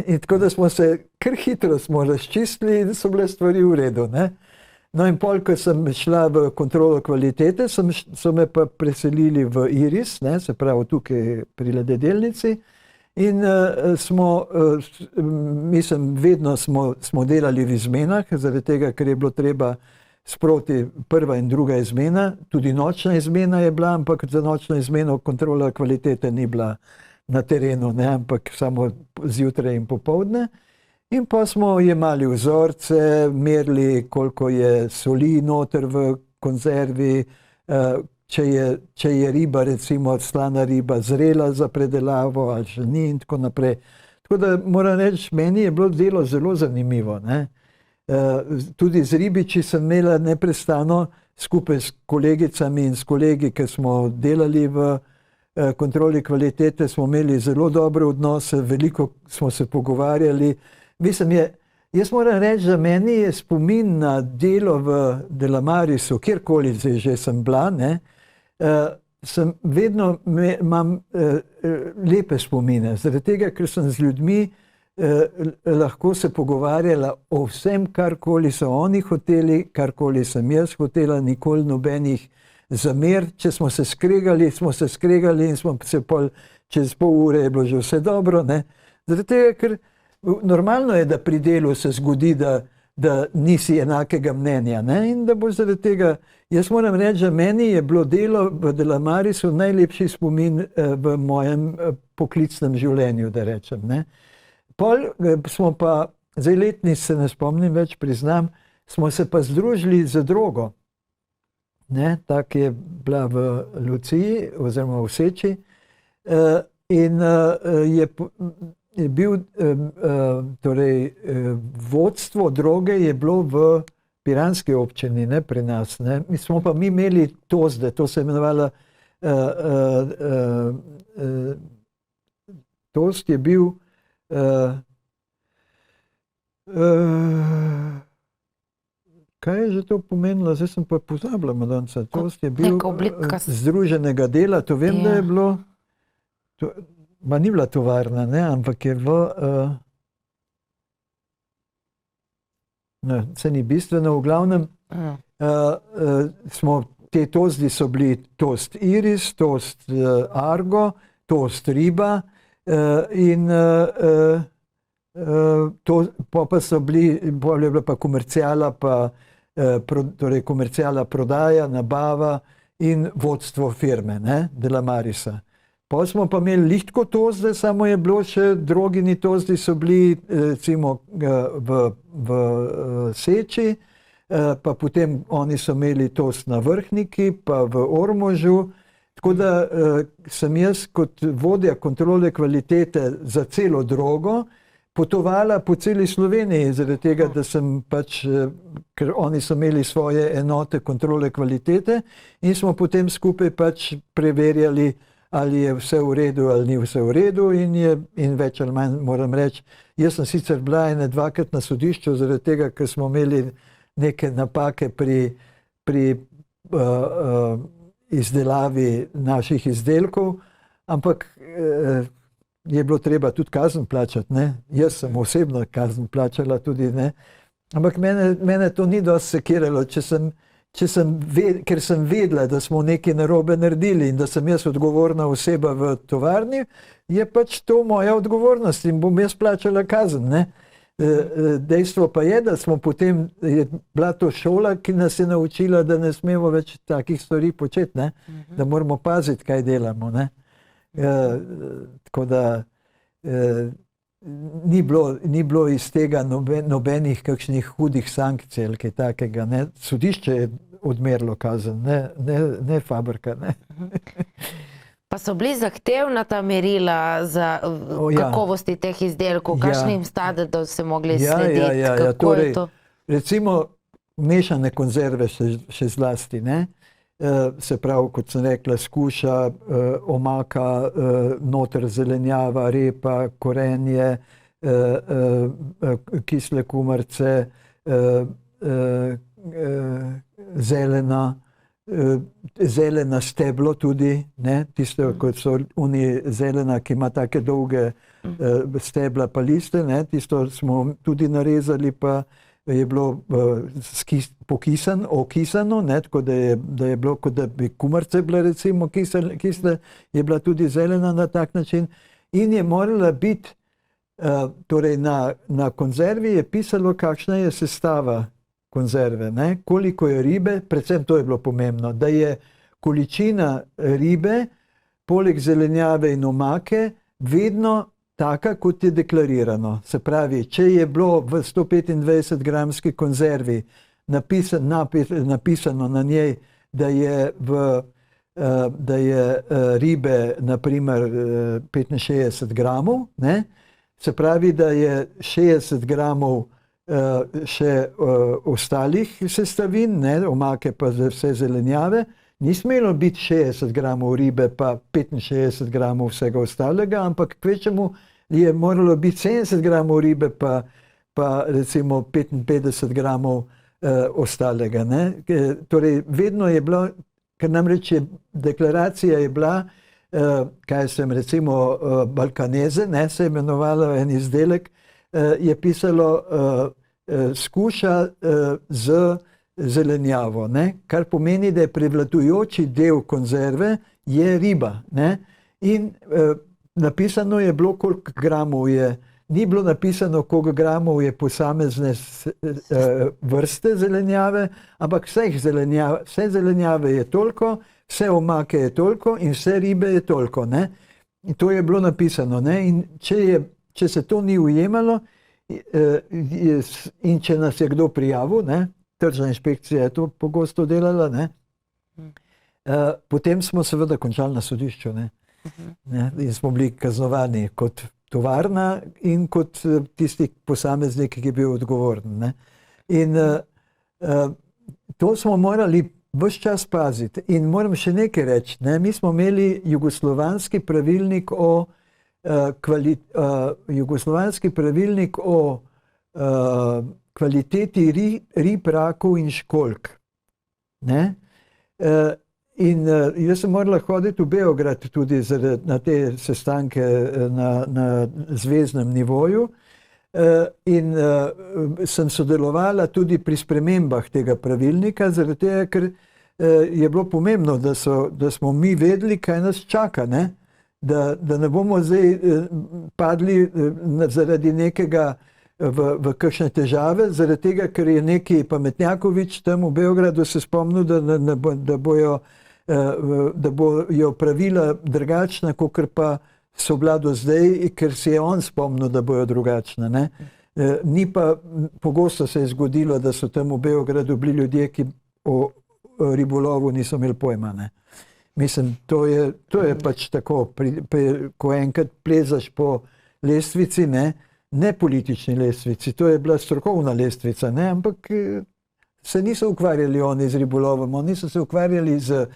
Speaker 2: In tako da smo se kar hitro razčistili in so bile stvari v redu. Ne. No in pol, ko sem šla v kontrolo kvalitete, so me pa preselili v Iris, ne, se pravi tukaj pri ladjedelnici. In mislim, vedno smo delali v izmenah, zaradi tega, ker je bilo treba sproti prva in druga izmena, tudi nočna izmena je bila, ampak za nočno izmeno kontrola kvalitete ni bila na terenu, ne, ampak samo zjutraj in popoldne. In pa smo jemali vzorce, merili, koliko je soli noter v konzervi, če je riba, recimo slana riba, zrela za predelavo ali še ni in tako naprej. Tako da moram reči, meni je bilo delo zelo zanimivo. Ne? Tudi z ribiči sem imela neprestano skupaj s kolegicami in s kolegi, ki smo delali v kontroli kvalitete, smo imeli zelo dobre odnose, veliko smo se pogovarjali. Mislim, jaz moram reči, da meni je spomin na delo v Delamarisu, kjerkoli že sem bila, ne, vedno imam lepe spomine, zaradi tega, ker sem z ljudmi lahko se pogovarjala o vsem, karkoli so oni hoteli, karkoli sem jaz hotela, nikoli nobenih zamer. Če smo se skregali in smo se čez pol ure je bilo že vse dobro. Ne? Zaradi tega, ker normalno je, da pri delu se zgodi, da nisi enakega mnenja. Ne? In da bo zaradi tega, jaz moram reči, da meni je bilo delo v Delamarisu najlepši spomin v mojem poklicnem življenju, da rečem. Ne? Pol smo pa, zdaj letnic se ne spomnim več, priznam, smo se pa združili z drogo. Tak je bila v Luciji oziroma v Seči in je bil, torej vodstvo droge je bilo v piranski občini, ne pri nas. Ne. Mi smo pa imeli tozde, to se je imenovala, tost je bil, kaj je že to pomenilo, zdaj sem pa pozabila, madonca, tost je bil združenega dela, to vem, da je bilo, ma ni bila tovarna, ne, ampak je bilo, se ni bistveno, v glavnem, te tozdi so bili tost Iris, tost Argo, tost Riba in pa so bili, bolj je bila pa komercijala, torej komercijala prodaja, nabava in vodstvo firme, ne, Delamarisa. Pa smo pa imeli lihtko tozde, samo je bilo še drogini tozdi so bili recimo v Seči, pa potem oni so imeli tost na Vrhniki, pa v Ormožu. Tako da sem jaz kot vodja kontrole kvalitete za celo drogo potovala po celi Sloveniji, zaradi tega, da sem pač, ker oni so imeli svoje enote kontrole kvalitete in smo potem skupaj pač preverjali, ali je vse v redu ali ni vse v redu in več ali manj moram reči. Jaz sem sicer bila ene dvakrat na sodišču, zaradi tega, ker smo imeli neke napake pri izdelavi naših izdelkov, ampak je bilo treba tudi kazen plačati, ne? Jaz sem osebno kazen plačala tudi, ne? Ampak mene to ni dosti sekiralo, ker sem vedela, da smo nekaj narobe naredili in da sem jaz odgovorna oseba v tovarni, je pač to moja odgovornost in bom jaz plačala kazen, ne? Dejstvo pa je, da smo potem, je bila to šola, ki nas je naučila, da ne smemo več takih stvari početi, ne? Da moramo paziti, kaj delamo, ne? Tako da ni bilo iz tega nobenih kakšnih hudih sankcij ali kaj takega, ne? Sodišče je odmerilo kazen, ne Fabrika, ne?
Speaker 1: Pa so bili zahtevna ta merila za kakovosti teh izdelkov, kakšnim standardom se mogli slediti, kako je to?
Speaker 2: Recimo mešane konzerve še zlasti, ne? Se pravi, kot sem rekla, skuša, omaka, noter zelenjava, repa, korenje, kisle kumarice, zelena steblo tudi, ne? Tisto, kot so zelena, ki ima take dolge stebla pa liste, ne? Tisto smo tudi narezali, pa je bilo okisano, ne? Tako da je bilo, kot da bi kumarice bile recimo kisle, je bila tudi zelena na tak način in je morala biti, torej na konzervi je pisalo, kakšna je sestava konzerve, ne? Koliko je ribe, predvsem to je bilo pomembno, da je količina ribe, poleg zelenjave in omake, vedno taka, kot je deklarirano. Se pravi, če je bilo v 125-gramski konzervi napisano na njej, da je ribe, naprimer, 65 gramov, ne? Se pravi, da je 60 gramov še ostalih sestavin, ne, omake pa vse zelenjave, ni smelo biti 60 gramov ribe pa 65 gramov vsega ostalega, ampak kvečemu je moralo biti 70 gramov ribe pa recimo 55 gramov ostalega, ne. Torej, vedno je bilo, ker namreč deklaracija je bila, kaj sem recimo balkaneze, ne, se je imenovalo en izdelek, je pisalo skuša z zelenjavo, ne? Kar pomeni, da je prevladujoči del konzerve je riba, ne? In napisano je bilo, koliko gramov je, ni bilo napisano, koliko gramov je posamezne vrste zelenjave, ampak vse zelenjave je toliko, vse omake je toliko in vse ribe je toliko, ne? In to je bilo napisano, ne? In če se to ni ujemalo, in če nas je kdo prijavil, ne, tržna inšpekcija je to pogosto delala, ne, potem smo seveda končali na sodišču, ne, in smo bili kaznovani kot tovarna in kot tisti posameznik, ki je bil odgovoren, ne. In to smo morali ves čas paziti. In moram še nekaj reči, ne, mi smo imeli jugoslovanski pravilnik o kvaliteti rib, rakov in školjk. Ne? In jaz sem morala hoditi v Beograd tudi na te sestanke na zveznem nivoju in sem sodelovala tudi pri spremembah tega pravilnika, zaradi tega, ker je bilo pomembno, da smo mi vedeli, kaj nas čaka, ne? da ne bomo zdaj padli zaradi nekega v kakšne težave, zaradi tega, ker je neki Pametnjakovič tam v Beogradu se spomnil, da bojo pravila drugačna, kakor pa so bila do zdaj, ker si je on spomnil, da bojo drugačne. Ne? Ni pa, pogosto se je zgodilo, da so tam v Beogradu bili ljudje, ki o ribolovu niso imeli pojma. Ne? Mislim, to je pač tako, ko enkrat plezaš po lestvici, ne politični lestvici, to je bila strokovna lestvica, ne? Ampak se niso ukvarjali oni z ribolovom, oni so se ukvarjali z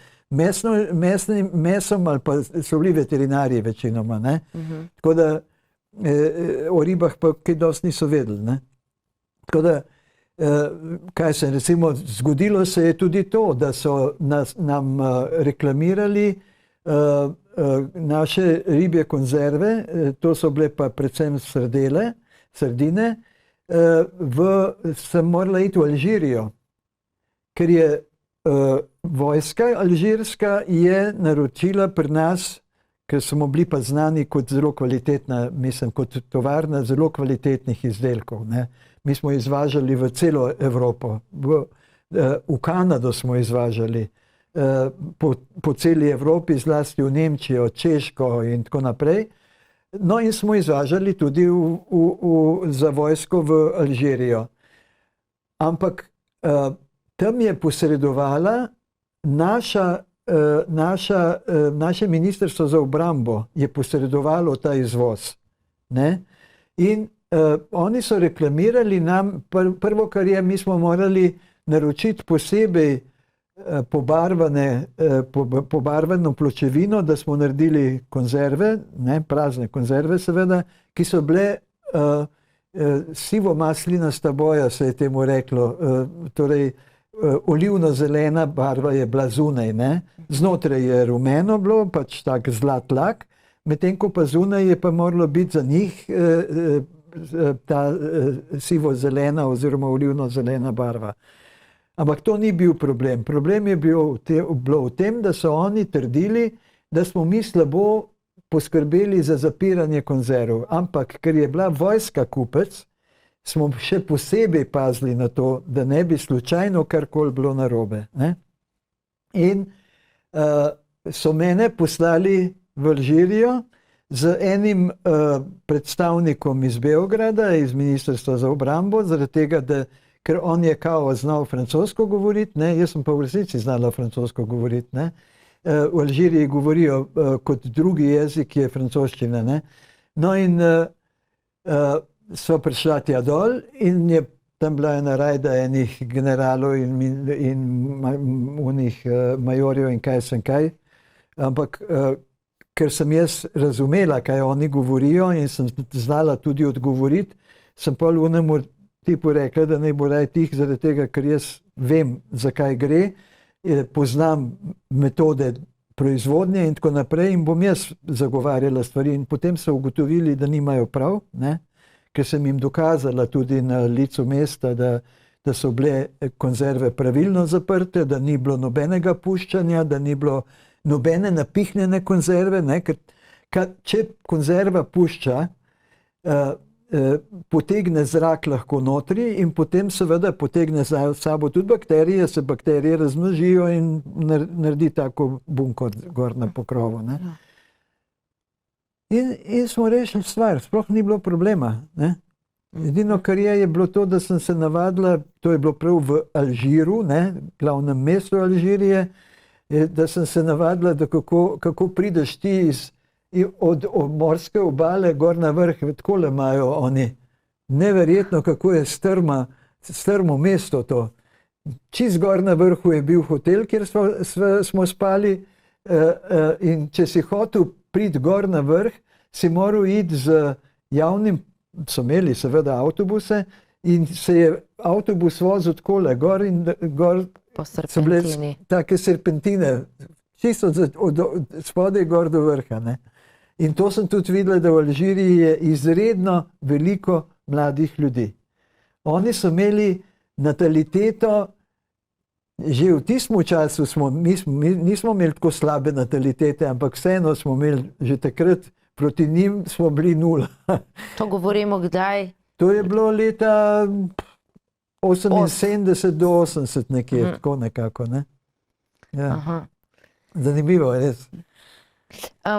Speaker 2: mesnim mesom ali pa so bili veterinarji večinoma. Ne? Tako da o ribah pa kaj dosti niso vedeli. Ne? Tako da, kaj se recimo zgodilo se je tudi to, da so nam reklamirali naše ribje konzerve, to so bile pa predvsem sardine, sem morala iti v Alžirijo, ker je vojska alžirska je naročila pri nas, ker smo bili pa znani kot zelo kvalitetna, mislim, kot tovarna zelo kvalitetnih izdelkov. Ne. Mi smo izvažali v celo Evropo, v Kanado smo izvažali, po celi Evropi, zlasti v Nemčijo, Češko in tako naprej. No in smo izvažali tudi za vojsko v Alžirijo. Ampak tam je posredovala naše ministrstvo za obrambo, je posredovalo ta izvoz. Ne? In oni so reklamirali nam, prvo, kar je, mi smo morali naročiti posebej pobarvano pločevino, da smo naredili konzerve, ne, prazne konzerve seveda, ki so bile sivo maslinasta boja, se je temu reklo, torej olivno-zelena barva je bila zunaj, ne, znotraj je rumeno bilo, pač tak zlat lak, medtem ko pa zunaj je pa moralo biti za njih ta sivo-zelena oziroma olivno-zelena barva. Ampak to ni bil problem. Problem je bilo v tem, da so oni trdili, da smo mi slabo poskrbeli za zapiranje konzerv. Ampak, ker je bila vojska kupec, smo še posebej pazili na to, da ne bi slučajno karkoli bilo narobe. Ne? In so mene poslali v Alžirijo z enim predstavnikom iz Beograda, iz Ministrstva za obrambo, zaradi tega, ker on je kao znal francosko govoriti, ne? Jaz sem pa v resnici znala francosko govoriti. Ne? V Alžiriji govorijo kot drugi jezik je francoščina. Ne? No in sva prišla tja dol in je tam bila ena rajda enih generalov in unih majorjev in kaj. Ampak ker sem jaz razumela, kaj oni govorijo in sem znala tudi odgovoriti, sem pa unemu tipu rekla, da naj bo raj tih, zaradi tega, ker jaz vem, zakaj gre, poznam metode proizvodnje in tako naprej in bom jaz zagovarjala stvari. In potem so ugotovili, da nimajo prav, ne? Ker sem jim dokazala tudi na licu mesta, da so bile konzerve pravilno zaprte, da ni bilo nobenega puščanja, da ni bilo nobene napihnjene konzerve, ne? Ker če konzerva pušča, potegne zrak lahko notri in potem seveda potegne s sabo tudi bakterije, se bakterije razmnožijo in naredi tako bunko gor na pokrovu. Ne? In smo rešili stvar, sploh ni bilo problema. Ne? Edino, kar je bilo to, da sem se navadila, to je bilo prav v Alžiru, ne, glavnem mestu Alžirije, da sem se navadila, da kako prideš ti od morske obale gor na vrh, takole imajo oni. Neverjetno, kako je strmo mesto to. Čist gor na vrhu je bil hotel, kjer smo spali in če si hotel priti gor na vrh, si moral iti z javnim, so imeli seveda avtobuse in se je avtobus vozil takole gor in gor so bile take serpentine, čisto od spodaj gor do vrha. Ne? In to sem tudi videla, da v Alžiriji je izredno veliko mladih ljudi. Oni so imeli nataliteto že v tistem času nismo imeli tako slabe natalitete, ampak vseeno smo imeli že takrat proti njim smo bili 0.
Speaker 1: To govorimo kdaj?
Speaker 2: To je bilo leta 78 do 80 nekje, tako nekako. Ne? Ja. Zanimivo je res.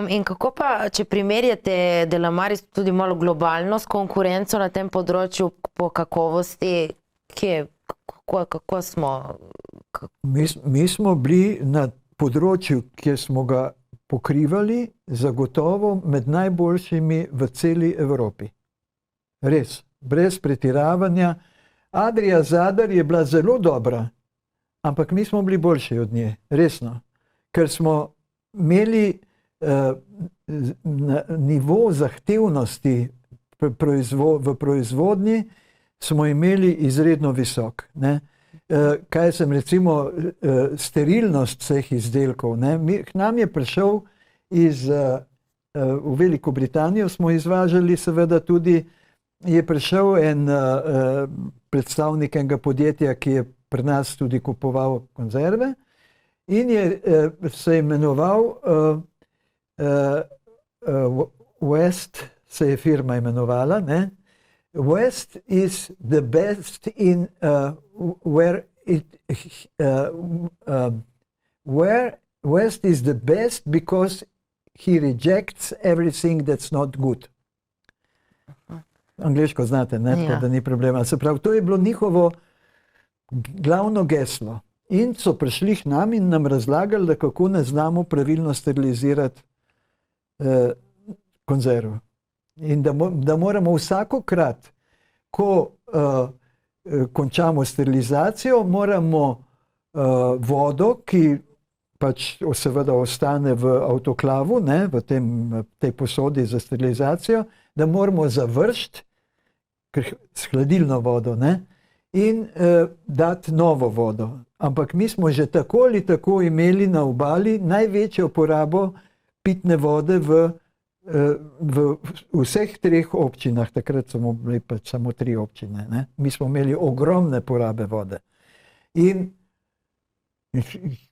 Speaker 1: In kako pa, če primerjate Delamaris tudi malo globalno s konkurenco na tem področju po kakovosti, kako smo?
Speaker 2: Mi smo bili na področju, kjer smo ga pokrivali, zagotovo med najboljšimi v celi Evropi. Res, brez pretiravanja. Adria Zadar je bila zelo dobra, ampak mi smo bili boljši od nje, resno. Ker smo imeli nivo zahtevnosti v proizvodnji, smo imeli izredno visok. Ne? Kaj sem recimo, sterilnost vseh izdelkov. Ne? K nam je prišel v Veliko Britanijo smo izvažali seveda tudi, je prišel en predstavnik enega podjetja, ki je pri nas tudi kupoval konzerve in se imenoval West, se je firma imenovala, ne? West is the best in West is the best because he rejects everything that's not good. Angleško znate, ne? Tako da ni problema. Se pravi, to je bilo njihovo glavno geslo. In so prišli k nam in nam razlagali, da kako ne znamo pravilno sterilizirati konzervo. In da moramo vsakokrat, ko končamo sterilizacijo, moramo vodo, ki pač seveda ostane v avtoklavu, ne, v tej posodi za sterilizacijo, da moramo završiti s hladilno vodo, ne, in dati novo vodo. Ampak mi smo že tako ali tako imeli na obali največjo porabo pitne vode v vseh 3 občinah, takrat smo bili pač samo 3 občine. Ne? Mi smo imeli ogromne porabe vode. In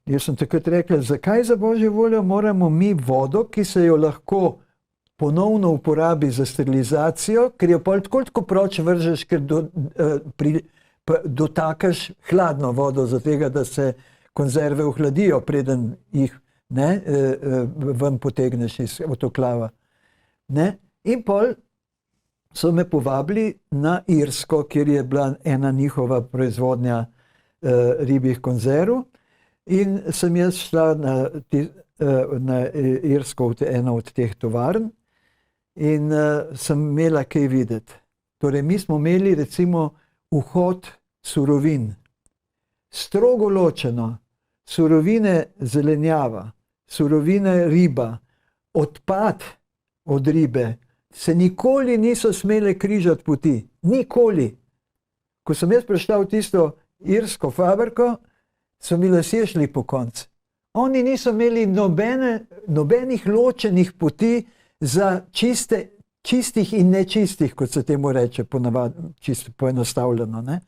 Speaker 2: jaz sem takrat rekel, zakaj za božjo voljo moramo mi vodo, ki se jo lahko ponovno uporabi za sterilizacijo, ker jo pol tako proč vržeš, ker dotakaš hladno vodo, zato da se konzerve ohladijo, preden jih ven potegneš iz avtoklava. Ne? In pol so me povabili na Irsko, kjer je bila ena njihova proizvodnja ribjih konzerv, in sem jaz šla na Irsko v eno od teh tovarn in sem imela kaj videti. Torej, mi smo imeli recimo vhod surovin, strogo ločeno, surovine zelenjava, surovine riba, odpad od ribe, se nikoli niso smele križati poti. Nikoli. Ko sem jaz prišla v tisto irsko fabriko, so mi lasje šli po koncu. Oni niso imeli nobenih ločenih poti za čistih in nečistih, kot se temu reče, čisto poenostavljeno. Ne?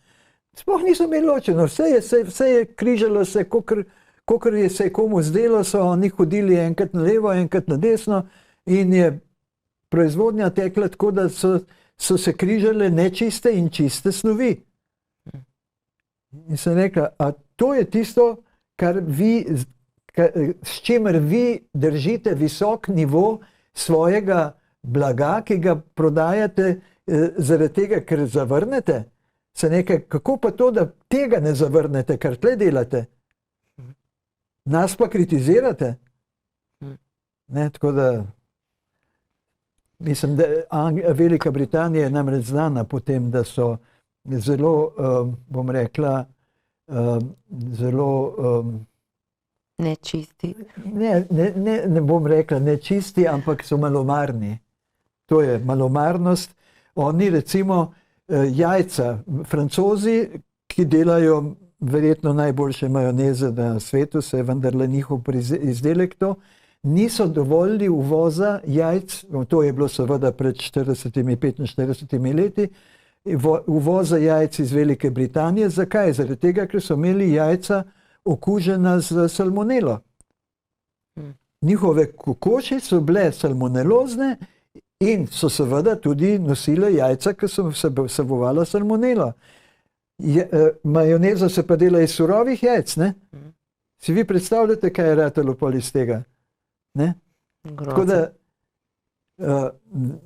Speaker 2: Sploh niso imeli ločeno, vse je križalo se, kakor je se komu zdelo, so oni hodili enkrat na levo, enkrat na desno in je proizvodnja tekla tako, da so se križale nečiste in čiste snovi. In sem rekla, a to je tisto, s čimer vi držite visok nivo svojega blaga, ki ga prodajate zaradi tega, ker zavrnete? Se nekaj, kako pa to, da tega ne zavrnete, kar tle delate? Nas pa kritizirate? Ne, tako da mislim, da Velika Britanija je namreč znana po tem, da so zelo, bom rekla, zelo
Speaker 1: nečisti.
Speaker 2: Ne bom rekla nečisti, ampak so malomarni. To je malomarnost. Oni recimo jajca, Francozi, ki delajo verjetno najboljše majoneze na svetu, se je vendarle njihov izdelek to, niso dovolili uvoza jajc, to je bilo seveda pred 40-45 leti, uvoza jajc iz Velike Britanije. Zakaj? Zaradi tega, ker so imeli jajca okužena z salmonelo. Njihove kokoši so bile salmonelozne in so seveda tudi nosile jajca, ki so vsebovala salmonelo. Majoneza se pa dela iz surovih jajc, ne? Si vi predstavljate, kaj je ratalo pol iz tega? Ne? Tako da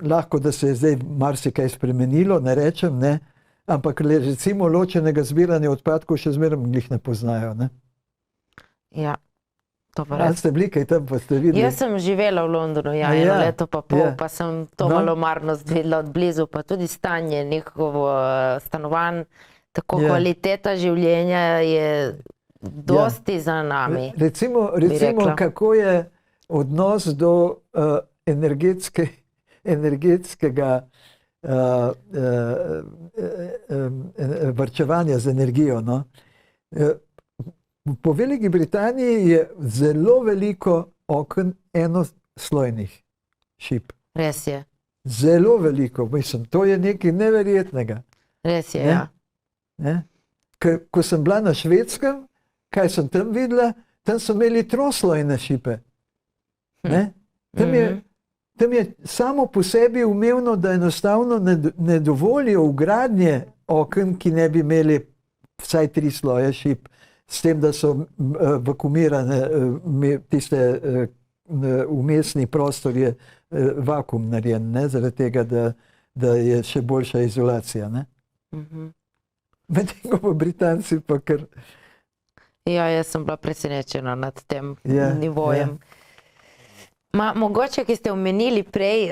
Speaker 2: lahko, da se je zdaj marsikaj spremenilo, ne rečem, ne? Ampak recimo ločenega zbiranja odpadkov še zmeraj njih ne poznajo. Ne?
Speaker 1: Ja, to pa
Speaker 2: Ali
Speaker 1: res.
Speaker 2: ste bili kaj tam, pa ste videli?
Speaker 1: Jaz sem živela v Londonu, ja, eno leto pa pol, pa sem to malomarnost videla od blizu, pa tudi stanje njihovo stanovanj, tako kvaliteta življenja je dosti za nami.
Speaker 2: Recimo kako je odnos do energetskega varčevanja z energijo. No? Po Veliki Britaniji je zelo veliko oken enoslojnih šip.
Speaker 1: Res je.
Speaker 2: Zelo veliko, mislim, to je nekaj neverjetnega.
Speaker 1: Res je,
Speaker 2: ne?
Speaker 1: ja.
Speaker 2: Ne? Ko sem bila na Švedskem, kaj sem tam videla, tam so imeli troslojne šipe. Ne? Tam je samo po sebi umevno, da enostavno ne dovolijo vgradnje oken, ki ne bi imeli vsaj 3 sloje šip, s tem, da so vakumirane, tiste vmesni prostor je vakuum narejen, ne? Zaradi tega, da je še boljša izolacija. Ne? Medtem ko pa Britanci pa kar...
Speaker 1: Ja, jaz sem bila presenečena nad tem nivojem. Mogoče, ki ste omenili prej,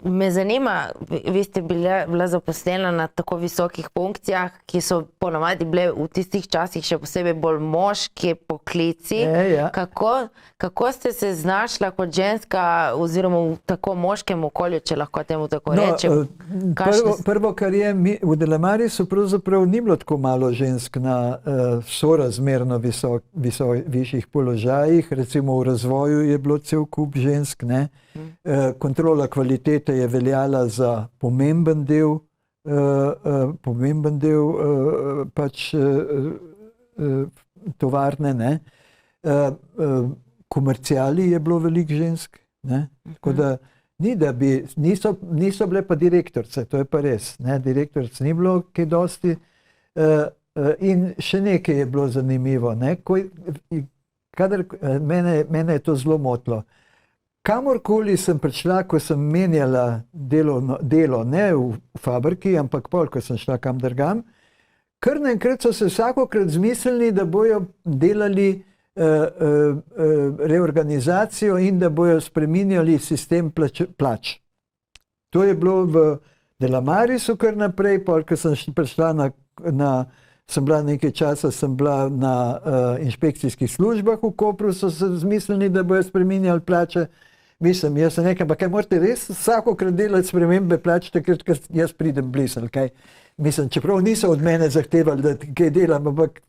Speaker 1: me zanima, vi ste bila zaposlena na tako visokih funkcijah, ki so ponavadi bile v tistih časih še posebej bolj moški poklici. Kako ste se znašla kot ženska oziroma v tako moškem okolju, če lahko temu tako rečem?
Speaker 2: Prvo, kar je, v Delamarisu pravzaprav ni bilo tako malo žensk na sorazmerno višjih položajih, recimo v razvoju je bilo cel kup žensk, ne? Kontrola kvalitete je veljala za pomemben del pač tovarne, ne? Komerciali je bilo veliko žensk, ne? Tako da niso bile pa direktorice, to je pa res, ne? Direktoric ni bilo kaj dosti. In še nekaj je bilo zanimivo, ne? Mene je to zelo motilo. Kamorkoli sem prišla, ko sem menjala delo, ne v fabriki, ampak pol, ko sem šla kam drugam, kar naenkrat so se vsakokrat zmislili, da bojo delali reorganizacijo in da bojo spreminjali sistem plač. To je bilo v Delamarisu kar naprej, pol, ko sem prišla sem bila nekaj časa, sem bila na inšpekcijskih službah v Kopru, so se zmislili, da bojo spreminjali plače. Mislim, jaz sem nekaj, pa kaj morate res vsakokrat delati spremembe plač, takrat, ko jaz pridem blizu, kaj? Mislim, čeprav niso od mene zahtevali, da kaj delam, ampak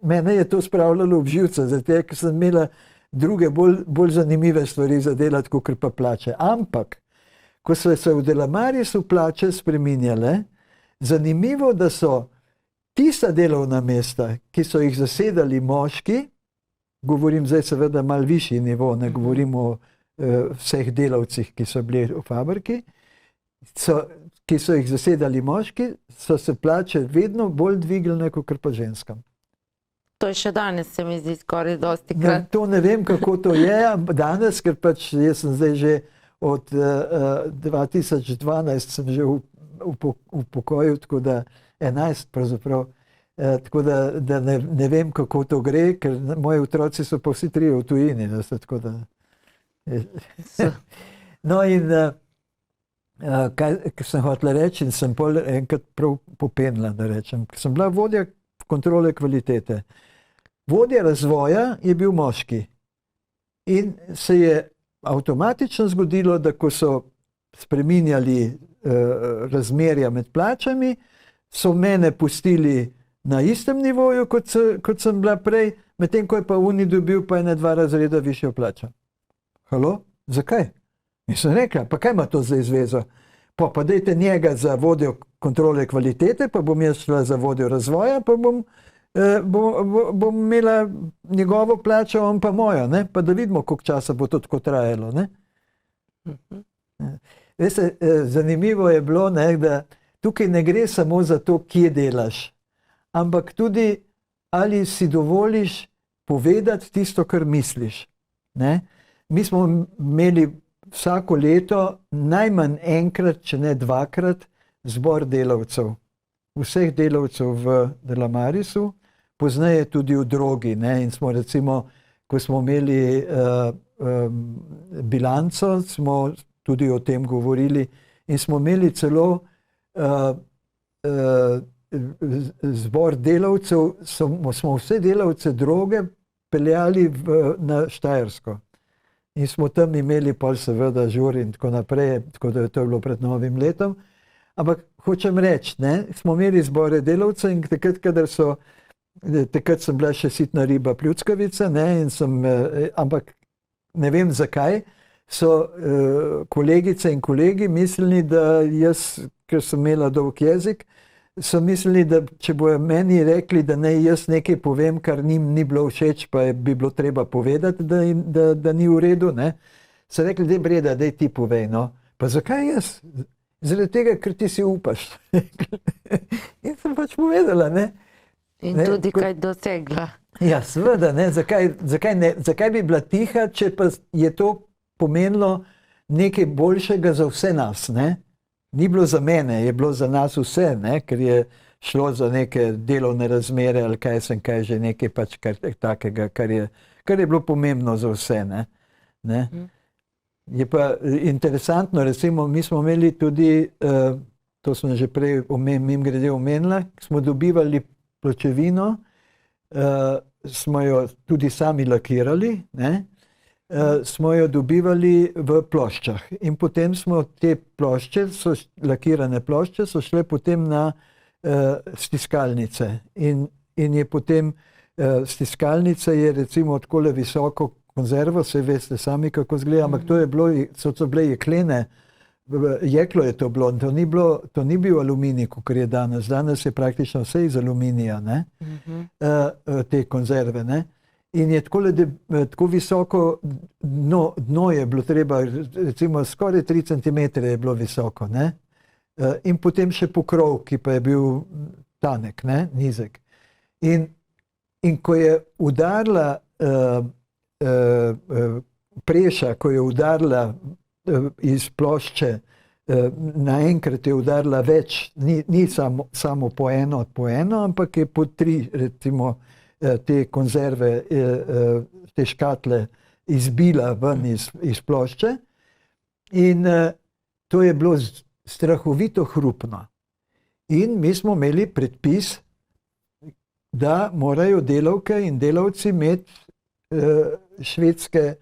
Speaker 2: mene je to spravljalo v živce, zato ker sem imela druge bolj zanimive stvari za delati, kot pa plače. Ampak, ko so se v Delamarisu plače spreminjale, zanimivo, da so tista delovna mesta, ki so jih zasedali moški, govorim zdaj seveda malo višji nivo, ne govorim o vseh delavcih, ki so bili v fabriki, ki so jih zasedali moški, so se plače vedno bolj dvignile, kot pa ženskam.
Speaker 1: To je še danes, se mi zdi skoraj dosti krat.
Speaker 2: To ne vem, kako to je danes, ker pač jaz sem zdaj že od 2012 sem že v pokoju, tako da 11 pravzaprav, tako da ne vem, kako to gre, ker moji otroci so pa vsi 3 v tujini, tako da... No in kaj sem hotela reči, in sem pol enkrat prav popenila, da rečem, ker sem bila vodja kontrole kvalitete. Vodja razvoja je bil moški in se je avtomatično zgodilo, da ko so spreminjali razmerja med plačami, so mene pustili na istem nivoju, kot sem bila prej, medtem ko je pa oni dobil pa 1-2 razreda višjo plačo. Halo? Zakaj? In sem rekla, pa kaj ima to zdaj zvezo? Pa dajte njega za vodjo kontrole kvalitete, pa bom jaz šla za vodjo razvoja, pa bom bom imela njegovo plačo, on pa mojo, ne? Pa da vidimo, koliko časa bo to tako trajalo. Ne? Veste, zanimivo je bilo, ne, da tukaj ne gre samo za to, kje delaš, ampak tudi, ali si dovoliš povedati tisto, kar misliš. Ne? Mi smo imeli vsako leto najmanj enkrat, če ne dvakrat, zbor delavcev. Vseh delavcev v Delamarisu, pozneje tudi v Drogi. Ne? In smo recimo, ko smo imeli bilanco, smo tudi o tem govorili in smo imeli celo zbor delavcev, smo vse delavce Droge peljali na Štajersko. In smo tam imeli pol seveda žur in tako naprej, tako da je to bilo pred novim letom. Ampak hočem reči, ne, smo imeli zbore delavcev in takrat sem bila še sitna riba pljuckavica, ne, ampak ne vem zakaj, so kolegice in kolegi mislili, da jaz, ker sem imela dolg jezik, so mislili, da če bojo meni rekli, da naj jaz nekaj povem, kar njim ni bilo všeč, pa bi bilo treba povedati, da ni v redu, ne, so rekli, daj Breda, daj ti povej, no. Pa zakaj jaz? Zaradi tega, ker ti si upaš. In sem pač povedala, ne.
Speaker 1: In ne, tudi kaj dosegla.
Speaker 2: Ja, seveda, ne, zakaj bi bila tiha, če pa je to pomenilo nekaj boljšega za vse nas, ne. Ni bilo za mene, je bilo za nas vse, ne, ker je šlo za neke delovne razmere ali kaj že nekaj pač takega, kar je bilo pomembno za vse, ne. Je pa interesantno, recimo, mi smo imeli tudi, to sem že prej mimogrede omenila, smo dobivali pločevino, smo jo tudi sami lakirali, ne, smo jo dobivali v ploščah in potem smo te plošče, lakirane plošče, so šle potem na stiskalnice in je potem stiskalnica je recimo takole visoko konzervo, saj veste sami, kako izgleda, ampak so bile jeklene, jeklo je to bilo, to ni bil aluminij, kot je danes. Danes je praktično vse iz aluminija, ne, te konzerve, ne. In je tako visoko dno je bilo treba, recimo skoraj 3 centimetre je bilo visoko, ne. In potem še pokrov, ki pa je bil tanek, ne, nizek. In ko je udarila preša, ko je udarila iz plošče, naenkrat je udarila več, ni samo po eno, ampak je po 3, recimo, te konzerve, te škatle izbila ven iz plošče in to je bilo strahovito hrupno. In mi smo imeli predpis, da morajo delavke in delavci imeti švedske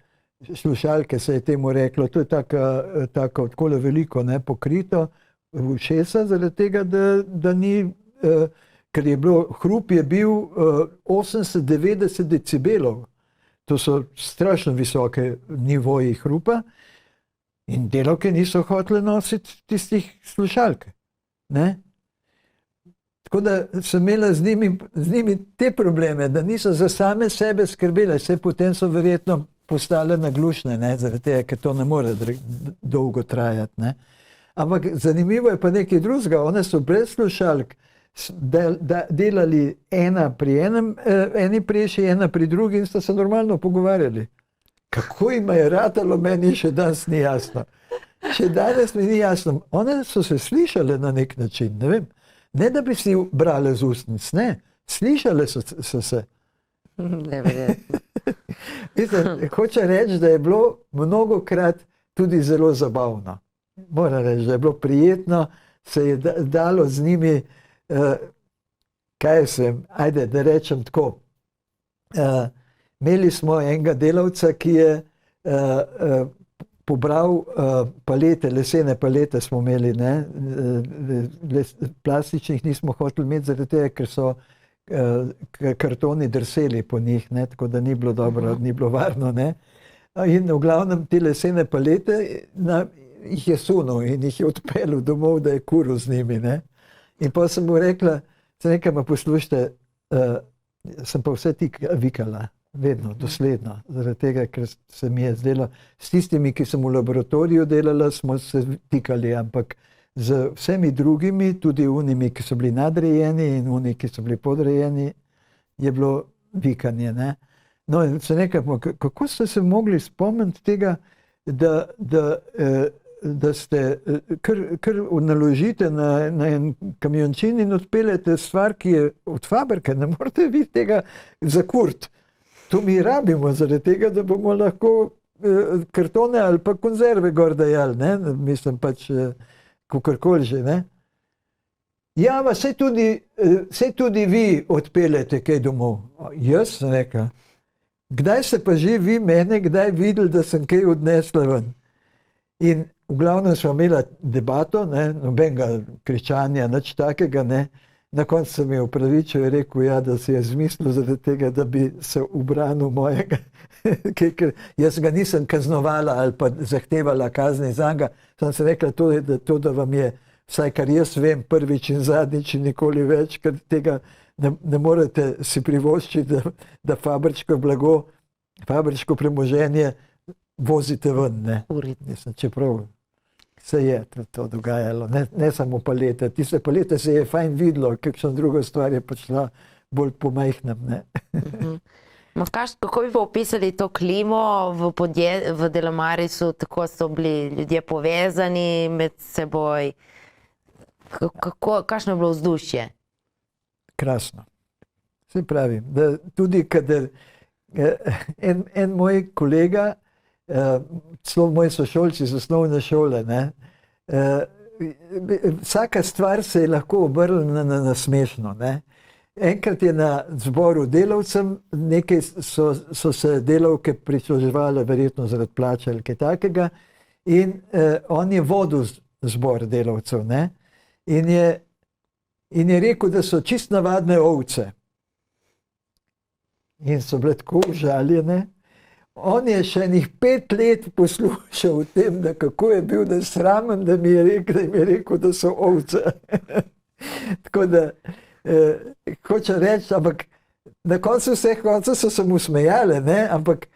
Speaker 2: slušalke, se je temu reklo, to je tako takole veliko, ne, pokrito v ušesa, zaradi tega, da ni, ker je bilo, hrup je bil 80-90 decibelov, to so strašno visoke nivoji hrupa in delavke niso hotele nositi tistih slušalk, ne. Tako da sem imela z njimi te probleme, da niso za same sebe skrbele, vse potem so verjetno postale naglušne, ne, zaradi tega, ker to ne more dolgo trajati, ne. Ampak zanimivo je pa nekaj drugega, one so brez slušalk delali eni preši, ena pri drugi in sta se normalno pogovarjali. Kako jim je ratalo, meni še danes ni jasno. Še danes mi ni jasno. One so se slišale na nek način, ne vem. Ne, da bi si brale z ustnic, ne. Slišale so se.
Speaker 1: Neverjetno.
Speaker 2: Mislim, hoče reči, da je bilo mnogokrat tudi zelo zabavno. Moram reči, da je bilo prijetno, se je dalo z njimi, ajde, da rečem tako. Imeli smo enega delavca, ki je pobral palete, lesene palete smo imeli, ne, plastičnih nismo hoteli imeti, zaradi tega, ker so kartoni drseli po njih, ne, tako da ni bilo dobro, ni bilo varno, ne. In v glavnem te lesene palete jih je sunil in jih je odpeljal domov, da je kuril z njimi, ne. In potem sem mu rekla, ma poslušajte, sem pa vse vikala, vedno, dosledno, zaradi tega, ker se mi je zdelo, s tistimi, ki sem v laboratoriju delala, smo se tikali, ampak z vsemi drugimi, tudi unimi, ki so bili nadrejeni in uni, ki so bili podrejeni, je bilo vikanje, ne. No, in se nekaj, kako ste se mogli spomniti tega, da ste kar naložite na en kamiončin in odpeljete stvar, ki je od fabrike, ne morete vi tega zakuriti. To mi rabimo zaradi tega, da bomo lahko kartone ali pa konzerve gor dajali, ne, mislim pač kakorkoli že, ne. Ja, pa saj tudi vi odpeljete kaj domov. Jaz sem rekel, kdaj ste pa že vi mene, kdaj videli, da sem kaj odnesla ven? In v glavnem smo imeli debato, ne, nobenega kričanja, nič takega, ne. Na koncu sem je upravičil in rekel, ja, da si je zmislil zaradi tega, da bi se ubranil mojega, ker jaz ga nisem kaznovala ali pa zahtevala kazni zanj, sem se rekla to, da vam je, vsaj kar jaz vem, prvič in zadnjič in nikoli več, ker tega ne morete si privoščiti, da fabričko blago, fabričko premoženje vozite ven, ne. Mislim, čeprav se je to dogajalo, ne samo palete. Tiste palete se je fajn videlo, kakšna druga stvar je prišla bolj po majhnem, ne.
Speaker 1: Kako bi pa opisali to klimo v Delamarisu, tako so bili ljudje povezani med seboj? Kakšno je bilo vzdušje?
Speaker 2: Krasno. Se pravi, da tudi kadar en moj kolega, celo moji sošolci iz osnovne šole, ne, vsaka stvar se je lahko obrnila na smešno, ne. Enkrat je na zboru delavcem, nekaj so se delavke pritoževale, verjetno zaradi plače ali kaj takega, in on je vodil zbor delavcev, ne, in je rekel, da so čist navadne ovce. In so bile tako užaljene. On je še enih 5 let poslušal o tem, da kako je bil nesramen, da mi je rekel, da so ovce. Tako da, hoče reči, ampak na koncu vseh koncev so se mu smejale, ne, ampak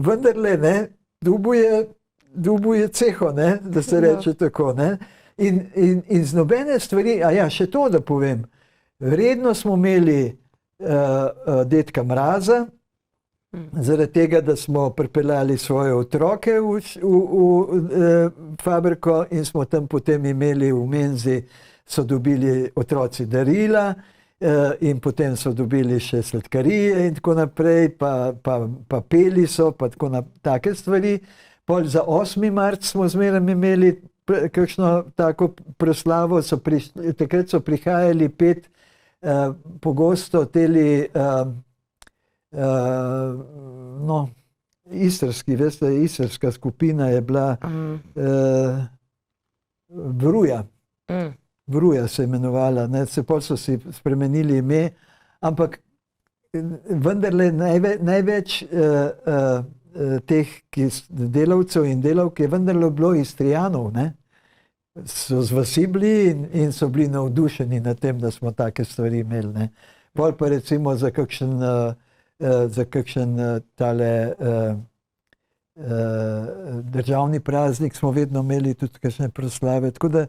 Speaker 2: vendarle, ne, dubuje ceho, ne, da se reče tako, ne. In z nobene stvari, še to, da povem, redno smo imeli dedka Mraza, zaradi tega, da smo pripeljali svoje otroke v fabriko in smo tam potem imeli v menzi, so dobili otroci darila in potem so dobili še sladkarije in tako naprej, pa peli so, pa take stvari. Pol za 8. marec smo zmeraj imeli kakšno tako proslavo, takrat so prihajali pogosto teli istrski, veste, istrska skupina je bila Vruja se imenovala, ne, pol so si spremenili ime, ampak vendarle največ teh delavcev in delavk je vendarle bilo Istrijanov, ne. So z vasi bili in so bili navdušeni nad tem, da smo take stvari imeli, ne. Pol pa recimo za kakšen tale državni praznik smo vedno imeli tudi kakšne proslave, tako da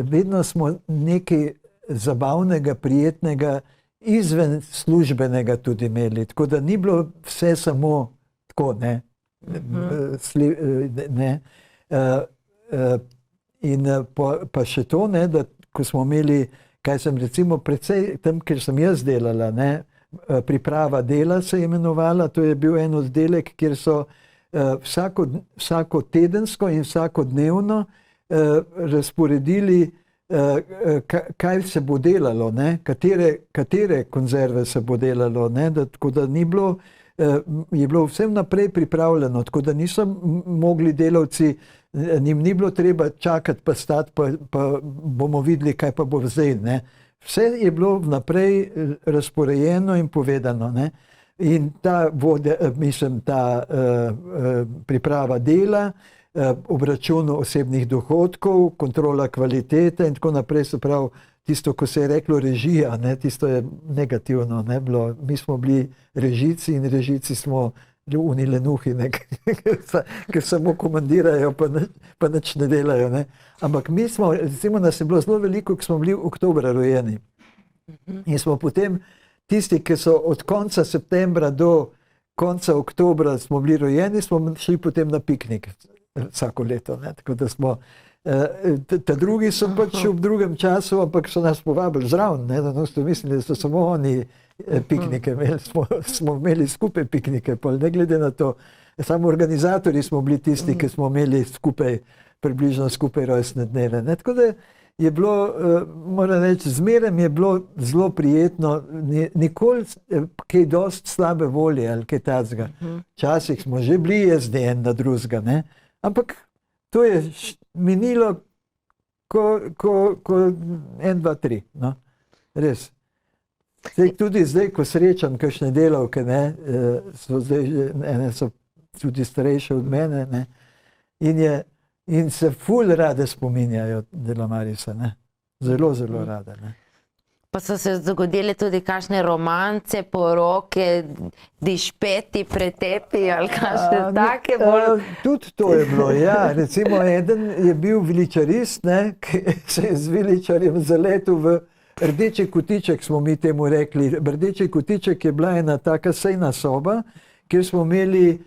Speaker 2: vedno smo nekaj zabavnega, prijetnega, izven službenega tudi imeli, tako da ni bilo vse samo tako, ne. In pa še to, ne, da ko smo imeli, kaj sem recimo predvsej tam, kjer sem jaz delala, ne, priprava dela se je imenovala, to je bil en oddelek, kjer so vsako tedensko in vsakodnevno razporedili, kaj se bo delalo, ne, katere konzerve se bo delalo, ne, tako da ni bilo, je bilo vsem naprej pripravljeno, tako da niso mogli delavci, njim ni bilo treba čakati pa stati, pa bomo videli, kaj pa bo zdaj, ne. Vse je bilo vnaprej razporejeno in povedano, ne. In ta priprava dela obračun osebnih dohodkov, kontrola kvalitete in tako naprej, se pravi, tisto, ko se je reklo režija, ne, tisto je negativno, ne, bilo. Mi smo bili režici in režici smo unilenuhi, ne, ker samo komandirajo, pa nič ne delajo. Ne. Ampak mi smo, recimo, nas je bilo zelo veliko, ko smo bili oktobra rojeni. In smo potem tisti, ki so od konca septembra do konca oktobra smo bili rojeni, smo šli potem na piknik vsako leto. Ne. Tako da smo, ta drugi so pač v drugem času, ampak so nas povabili zraven, ne, da so mislili, da so samo oni piknike imeli, smo imeli skupaj piknike, pa ne glede na to, samo organizatorji smo bili tisti, ki smo imeli skupaj, približno skupaj rojstne dneve. Ne. Tako da je bilo, moram reči, zmeraj je bilo zelo prijetno, nikoli kaj dosti slabe volje ali kaj takega. Včasih smo že bili jezni en na drugega, ne, ampak to je minilo ko 1, 2, 3, no, res. Tudi zdaj, ko srečam kakšne delavke, ne, so zdaj že, ene so tudi starejše od mene, ne, in se ful rade spominjajo Delamarisa, ne, zelo, zelo rade, ne.
Speaker 1: Pa so se zgodile tudi kakšne romance, poroke, dišpeti, pretepi ali kakšne take bolj...
Speaker 2: Tudi to je bilo, ja. Recimo, eden je bil viličarist, ne, ki se je z viličarjem zaletel v rdeči kotiček, smo mi temu rekli. Rdeči kotiček je bila ena taka sejna soba, kjer smo imeli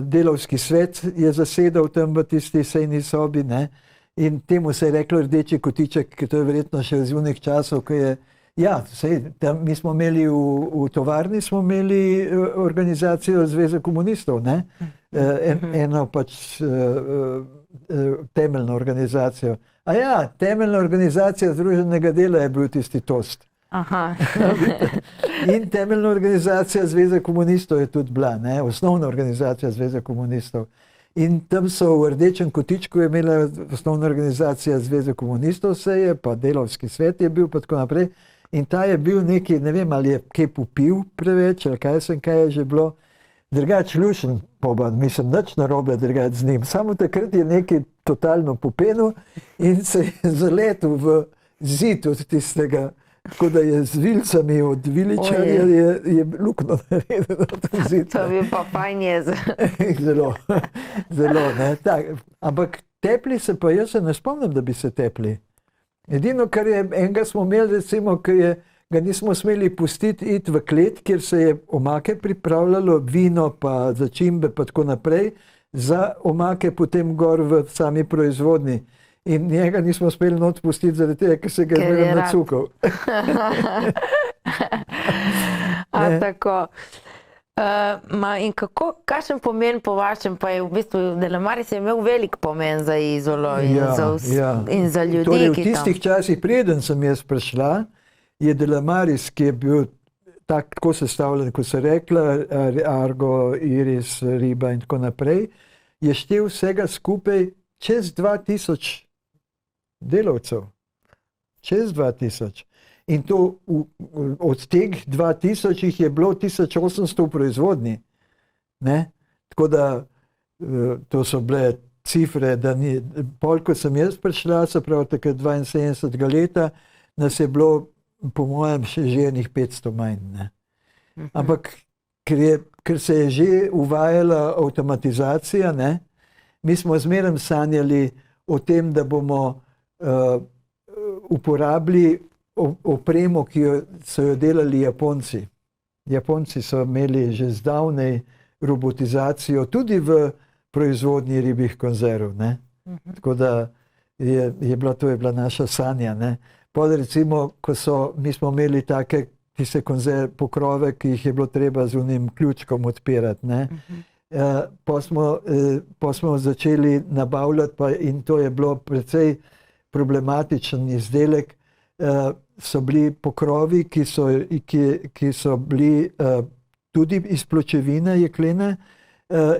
Speaker 2: delavski svet, je zasedal tam v tisti sejni sobi, ne. In temu se je reklo rdeči kotiček, ker to je verjetno še iz unih časov, ko je, ja, sej, tam mi smo imeli v tovarni, smo imeli organizacijo Zveze komunistov, ne, eno pač temeljno organizacijo. A ja, temeljna organizacija Združenega dela je bil tisti tost.
Speaker 1: Aha.
Speaker 2: In temeljna organizacija Zveze komunistov je tudi bila, ne, osnovna organizacija Zveze komunistov. In tam so v rdečem kotičku je imela osnovna organizacija Zveze komunistov, se je, pa delavski svet je bil, pa tako naprej. In ta je bil neki, ne vem, ali je kaj popil preveč, ali kaj je že bilo. Drugač lušen poban, mislim, nič narobe drugač z njim. Samo takrat je nekaj totalno popenil in se je zaletel v zid od tistega, tako da je z vilcami od viličarja je lukno naredil na ta zid.
Speaker 1: To bi pa fajn jez.
Speaker 2: Zelo, zelo, ne. Tak, ampak tepli se pa, jaz se ne spomnim, da bi se tepli. Edino, kar je, enega smo imeli, recimo, ga nismo smeli pustiti iti v klet, kjer se je omake pripravljalo, vino pa začimbe pa tako naprej, za omake potem gor v sami proizvodni. In njega nismo smeli not pustiti zaradi tega, ker se ga je zmeraj nacukal.
Speaker 1: A tako. In kakšen pomen po vašem, pa je v bistvu Delamaris je imel velik pomen za Izolo in za ljudi,
Speaker 2: torej, v tistih časih, preden sem jaz prišla, je Delamaris, ki je bil tako sestavljen, kot se rekla, Argo, Iris, Riba in tako naprej, je štel vsega skupaj čez 2000 delavcev. Čez 2000. In to od teh 2000 jih je bilo 1800 v proizvodnji. Ne? Tako da to so bile cifre, da ni, pol, ko sem jaz prišla, se pravi takrat 72 leta, nas je bilo po mojem še že enih 500 manj. Ne? Ampak ker se je že uvajala avtomatizacija, ne? Mi smo zmeraj sanjali o tem, da bomo uporabili opremo, ki so jo delali Japonci. Japonci so imeli že zdavnej robotizacijo, tudi v proizvodnji ribjih konzerv. Ne? Tako da to je bila naša sanja. Ne? Pol recimo, mi smo imeli take tiste pokrove, ki jih je bilo treba z unim ključkom odpirati. Ne? Pa smo začeli nabavljati, in to je bilo precej problematičen izdelek, so bili pokrovi, ki so bili tudi iz pločevine jeklene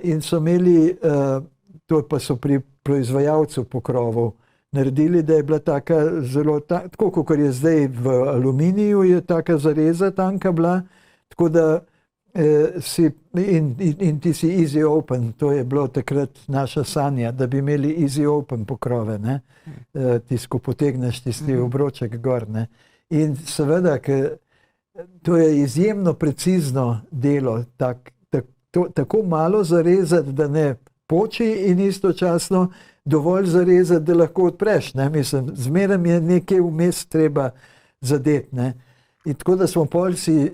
Speaker 2: in so imeli, to pa so pri proizvajalcu pokrovov naredili, da je bila taka zelo, tako kot je zdaj v aluminiju, je taka zareza tanka bila, tako da in ti si easy open, to je bilo takrat naša sanja, da bi imeli easy open pokrove, ne? Ko potegneš tisti obroček gor, ne? In seveda, to je izjemno precizno delo, tako malo zarezati, da ne poči in istočasno dovolj zarezati, da lahko odpreš, ne? Mislim, zmeraj je nekaj vmes treba zadeti, ne? In tako da smo pol si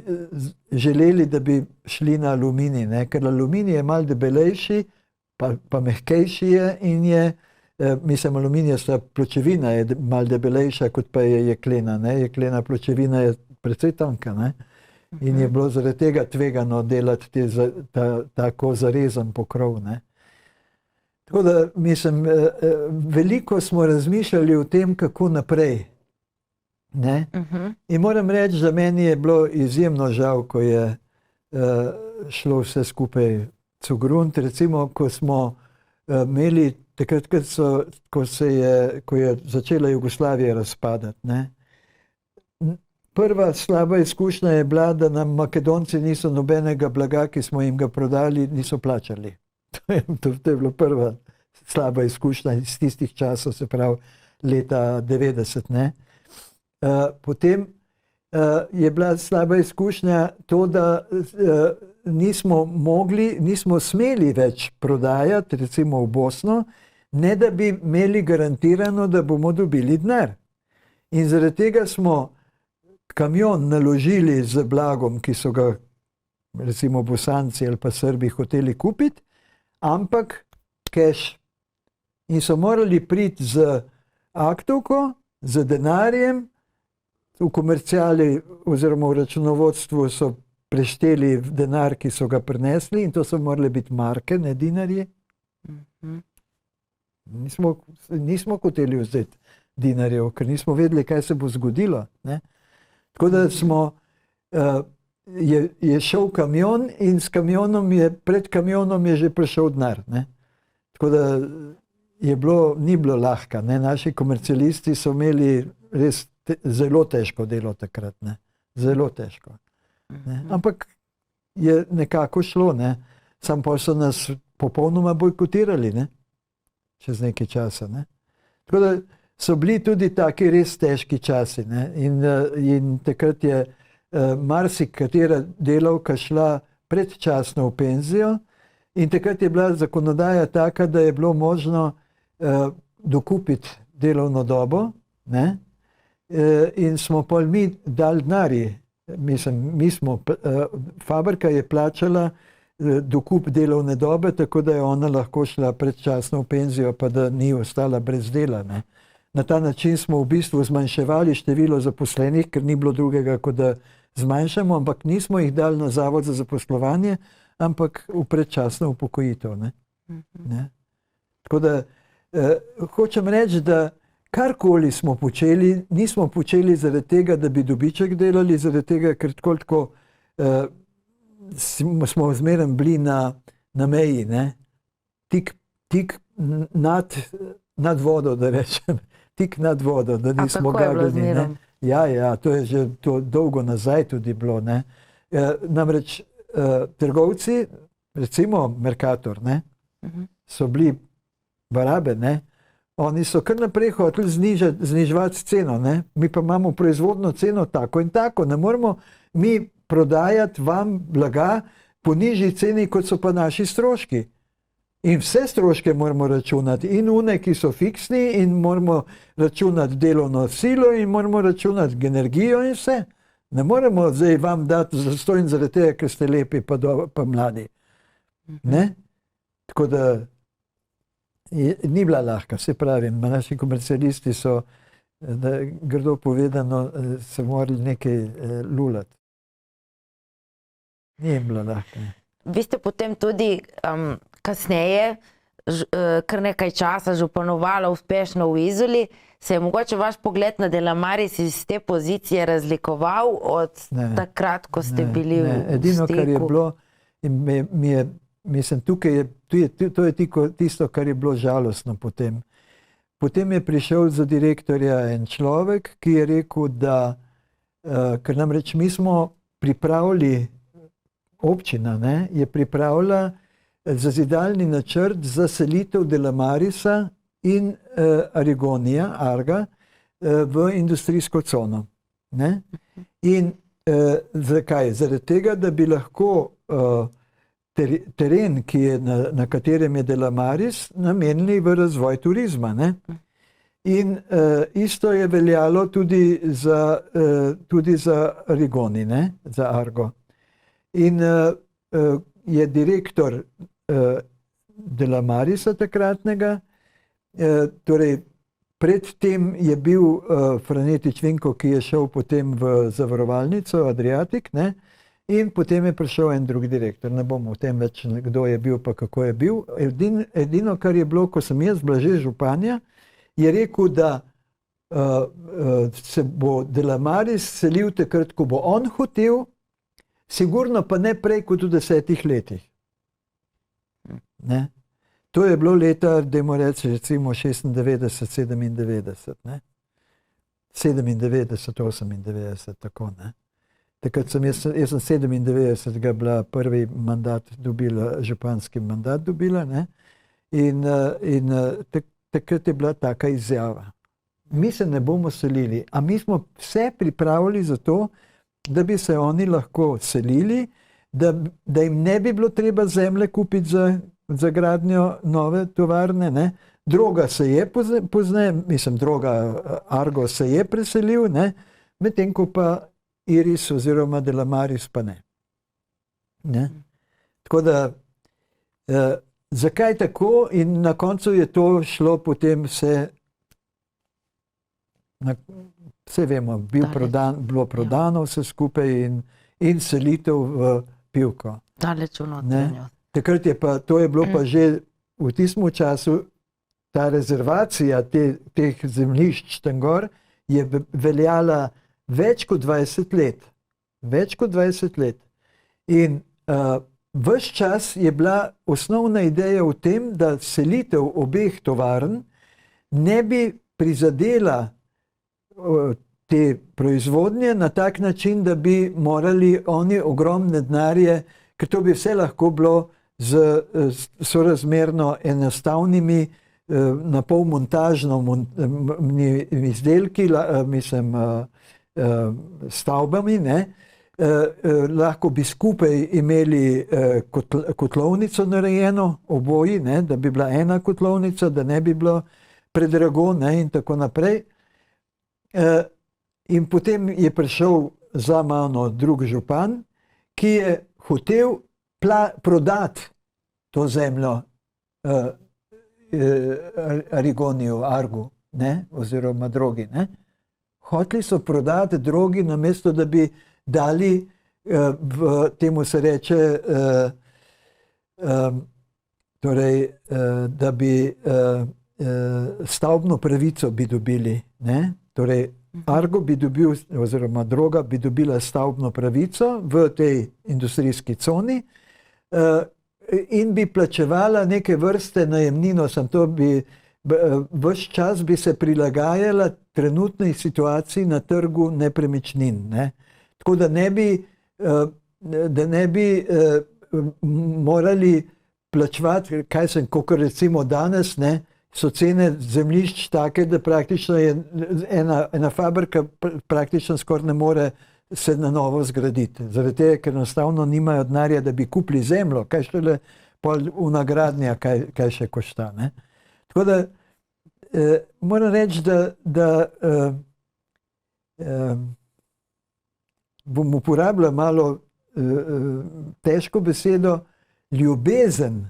Speaker 2: želeli, da bi šli na aluminij, ne? Ker aluminij je malo debelejši, pa mehkejši je in je, mislim, aluminijasta pločevina je malo debelejša, kot pa je jeklena, ne? Jeklena pločevina je precej tanka, ne? In je bilo zaradi tega tvegano delati tako zarezan pokrov, ne? Tako da, mislim, veliko smo razmišljali o tem, kako naprej. Ne? In moram reči, da meni je bilo izjemno žal, ko je šlo vse skupaj cugrunt. Recimo, ko smo imeli, takrat, ko je začela Jugoslavija razpadati, ne? Prva slaba izkušnja je bila, da nam Makedonci niso nobenega blaga, ki smo jim ga prodali, niso plačali. To je bila prva slaba izkušnja iz tistih časov, se pravi leta 90, ne? Potem je bila slaba izkušnja to, da nismo smeli več prodajati, recimo v Bosno, ne da bi imeli garantirano, da bomo dobili denar. In zaradi tega smo kamion naložili z blagom, ki so ga recimo Bosanci ali pa Srbi hoteli kupiti, ampak keš. In so morali priti z aktovko, z denarjem, v komerciali oziroma v računovodstvu so prešteli denar, ki so ga prinesli, in to so morali biti marke, ne dinarji. Nismo hoteli vzeti dinarjev, ker nismo vedeli, kaj se bo zgodilo, ne? Tako da je šel kamion in pred kamionom je že prišel denar, ne? Tako da ni bilo lahko, ne? Naši komercialisti so imeli res zelo težko delo takrat, ne? Zelo težko. Ne? Ampak je nekako šlo, ne? Sam pa so nas popolnoma bojkotirali, ne? Čez nekaj časa, ne? Tako da so bili tudi taki res težki časi, ne? In takrat je marsikatera delavka šla predčasno v penzijo in takrat je bila zakonodaja taka, da je bilo možno dokupiti delovno dobo, ne? In smo pa mi dali denarje. Fabrika je plačala dokup delovne dobe, tako da je ona lahko šla predčasno v penzijo, pa da ni ostala brez dela, ne? Na ta način smo v bistvu zmanjševali število zaposlenih, ker ni bilo drugega, kot da zmanjšamo, ampak nismo jih dali na zavod za zaposlovanje, ampak v predčasno upokojitev, ne? Ne? Tako da hočem reči, da karkoli smo počeli, nismo počeli zaradi tega, da bi dobiček delali, zaradi tega, ker tako smo zmeraj bili na meji, ne? Tik nad vodo, da rečem, tik nad vodo, da nismo gaglani, ne? Ja, to je že dolgo nazaj tudi bilo, ne? Namreč trgovci, recimo Mercator, ne? So bili barabe, ne? Oni so kar naprej hoteli zniževati ceno, ne? Mi pa imamo proizvodno ceno tako in tako, ne moremo mi prodajati vam blaga po nižji ceni, kot so pa naši stroški. In vse stroške moramo računati, in une, ki so fiksni, in moramo računati delovno silo, in moramo računati energijo in vse. Ne moremo zdaj vam dati zastonj zaradi tega, ker ste lepi pa mladi. Ne? Tako da ni bila lahka, se pravim, naši komercialisti so, grdo povedano, se morali nekaj lulati. Ni bila lahka.
Speaker 1: Vi ste potem tudi kasneje, kar nekaj časa županovali uspešno v Izoli. Se je mogoče vaš pogled na Delamaris iz te pozicije razlikoval od takrat, ko ste bili v stiku?
Speaker 2: Edino, kar je bilo, mislim, to je tisto, kar je bilo žalostno potem. Potem je prišel za direktorja en človek, ki je rekel, da, ker namreč mi smo pripravili občina, ne, je pripravila zazidalni načrt za selitev Delamarisa in Arigonija, Arga, v industrijsko cono. Ne? In zakaj? Zaradi tega, da bi lahko teren, ki je na katerem je Delamaris, namenili v razvoj turizma. Ne? In isto je veljalo tudi za Arigoni, ne? Za Argo. In je direktor Delamarisa takratnega, torej predtem je bil Franetič Vinko, ki je šel potem v zavarovalnico Adriatic, ne? In potem je prišel en drug direktor. Ne bom o tem več, kdo je bil pa kako je bil. Edino, kar je bilo, ko sem jaz Blaže županja, je rekel, da se bo Delamaris selil takrat, ko bo on hotel, sigurno pa ne prej kot v 10 letih. Ne? To je bilo leta, dajmo reči, recimo 96, 97, ne? 97, 98, tako, ne? Takrat jaz sem 97 bila prvi mandat dobila, županski mandat dobila, ne? In takrat je bila taka izjava. Mi se ne bomo selili, a mi smo vse pripravili za to, da bi se oni lahko selili, da jim ne bi bilo treba zemlje kupiti za gradnjo nove tovarne, ne. Droga se je Droga Argo se je preselil, ne, medtem ko pa Iris oziroma Delamaris pa ne. Ne. Tako da, zakaj tako? In na koncu je to šlo potem vse, vse vemo, bilo prodano vse skupaj in selitev v Pivko.
Speaker 1: Daleč v notranjost.
Speaker 2: Takrat je pa, to je bilo pa že v tistem času, ta rezervacija teh zemljišč tam gor je veljala več kot 20 let. Več kot 20 let. In ves čas je bila osnovna ideja v tem, da selitev obeh tovarn ne bi prizadela te proizvodnje na tak način, da bi morali oni ogromne denarje, ker to bi vse lahko bilo z sorazmerno enostavnimi na pol montažnimi izdelki, mislim, stavbami, ne? Lahko bi skupaj imeli kotlovnico narejeno, oboji, ne? Da bi bila ena kotlovnica, da ne bi bilo predrago, ne? In tako naprej. In potem je prišel za mano drug župan, ki je hotel prodati to zemljo Arigoniju, Argu, ne? Oziroma Drogi. Ne? Hoteli so prodati Drogi, namesto da bi dali, temu se reče, torej, da bi stavbno pravico bi dobili. Ne? Torej, Argo bi dobil, oziroma Droga bi dobila stavbno pravico v tej industrijski coni in bi plačevala neke vrste najemnino, sem to bi, ves čas bi se prilagajala trenutnej situaciji na trgu nepremičnin. Ne? Tako da ne bi morali plačevati, kakor recimo danes, ne? So cene zemljišč take, da praktično je ena fabrika praktično skoraj ne more se na novo zgraditi. Zaradi tega, ker enostavno nimajo denarja, da bi kupili zemljo, kaj šele pol vnagradnja, kaj še košta. Ne? Tako da moram reči, da bom uporabljal malo težko besedo, ljubezen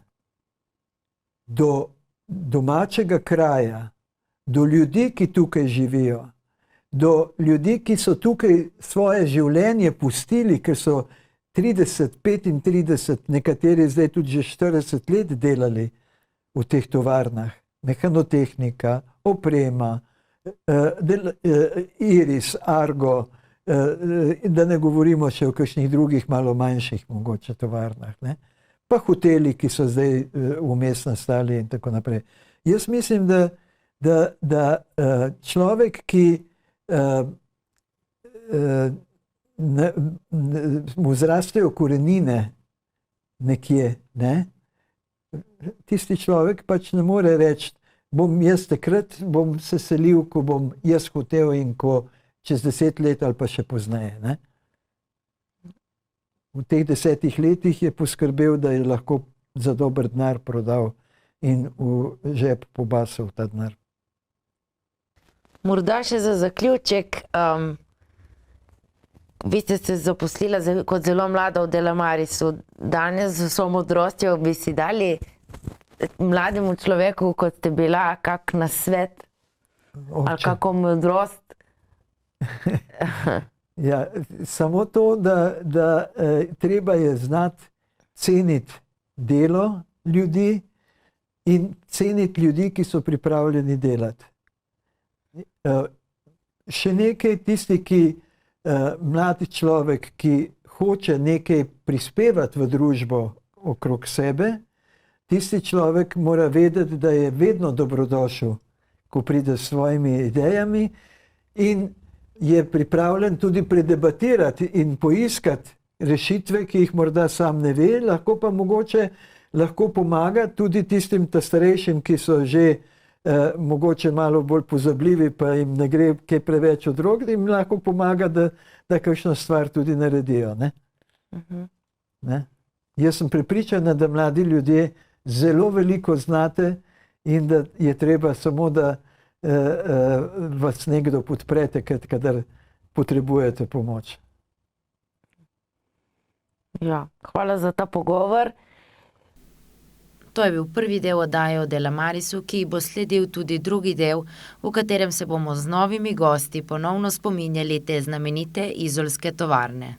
Speaker 2: do domačega kraja, do ljudi, ki tukaj živijo, do ljudi, ki so tukaj svoje življenje pustili, ker so 30, 35, nekateri zdaj tudi že 40 let delali v teh tovarnah. Mehanotehnika, oprema, Iris, Argo, da ne govorimo še o kakšnih drugih malo manjših mogoče tovarnah, ne? Pa hoteli, ki so zdaj vmes nastali in tako naprej. Jaz mislim, da človek, ki mu zrastejo korenine nekje, ne? Tisti človek pač ne more reči, bom jaz takrat, bom se selil, ko bom jaz hotel in ko čez 10 let ali pa še pozneje, ne? V teh 10 letih je poskrbel, da je lahko za dober denar prodal in v žep pobasal ta denar.
Speaker 1: Morda še za zaključek, vi ste se zaposlila kot zelo mlada v Delamarisu. Danes z vso modrostjo bi si dali mlademu človeku, kot ste bila, kak nasvet ali kako modrost?
Speaker 2: Ja, samo to, da treba je znati ceniti delo ljudi in ceniti ljudi, ki so pripravljeni delati. Še nekaj, tisti, mladi človek, ki hoče nekaj prispevati v družbo okrog sebe, tisti človek mora vedeti, da je vedno dobrodošel, ko pride s svojimi idejami in je pripravljen tudi predebatirati in poiskati rešitve, ki jih morda sam ne ve, lahko pa mogoče pomaga tudi tistim starejšim, ki so že mogoče malo bolj pozabljivi, pa jim ne gre kaj preveč od rok, jim lahko pomaga, da kakšno stvar tudi naredijo. Ne? Ne? Jaz sem prepričana, da mladi ljudje zelo veliko znate in da je treba samo, da vas nekdo podprete, kadar potrebujete pomoč.
Speaker 1: Ja, hvala za ta pogovor. To je bil prvi del oddaje o Delamarisu, ki bo sledil tudi drugi del, v katerem se bomo z novimi gosti ponovno spominjali te znamenite izolske tovarne.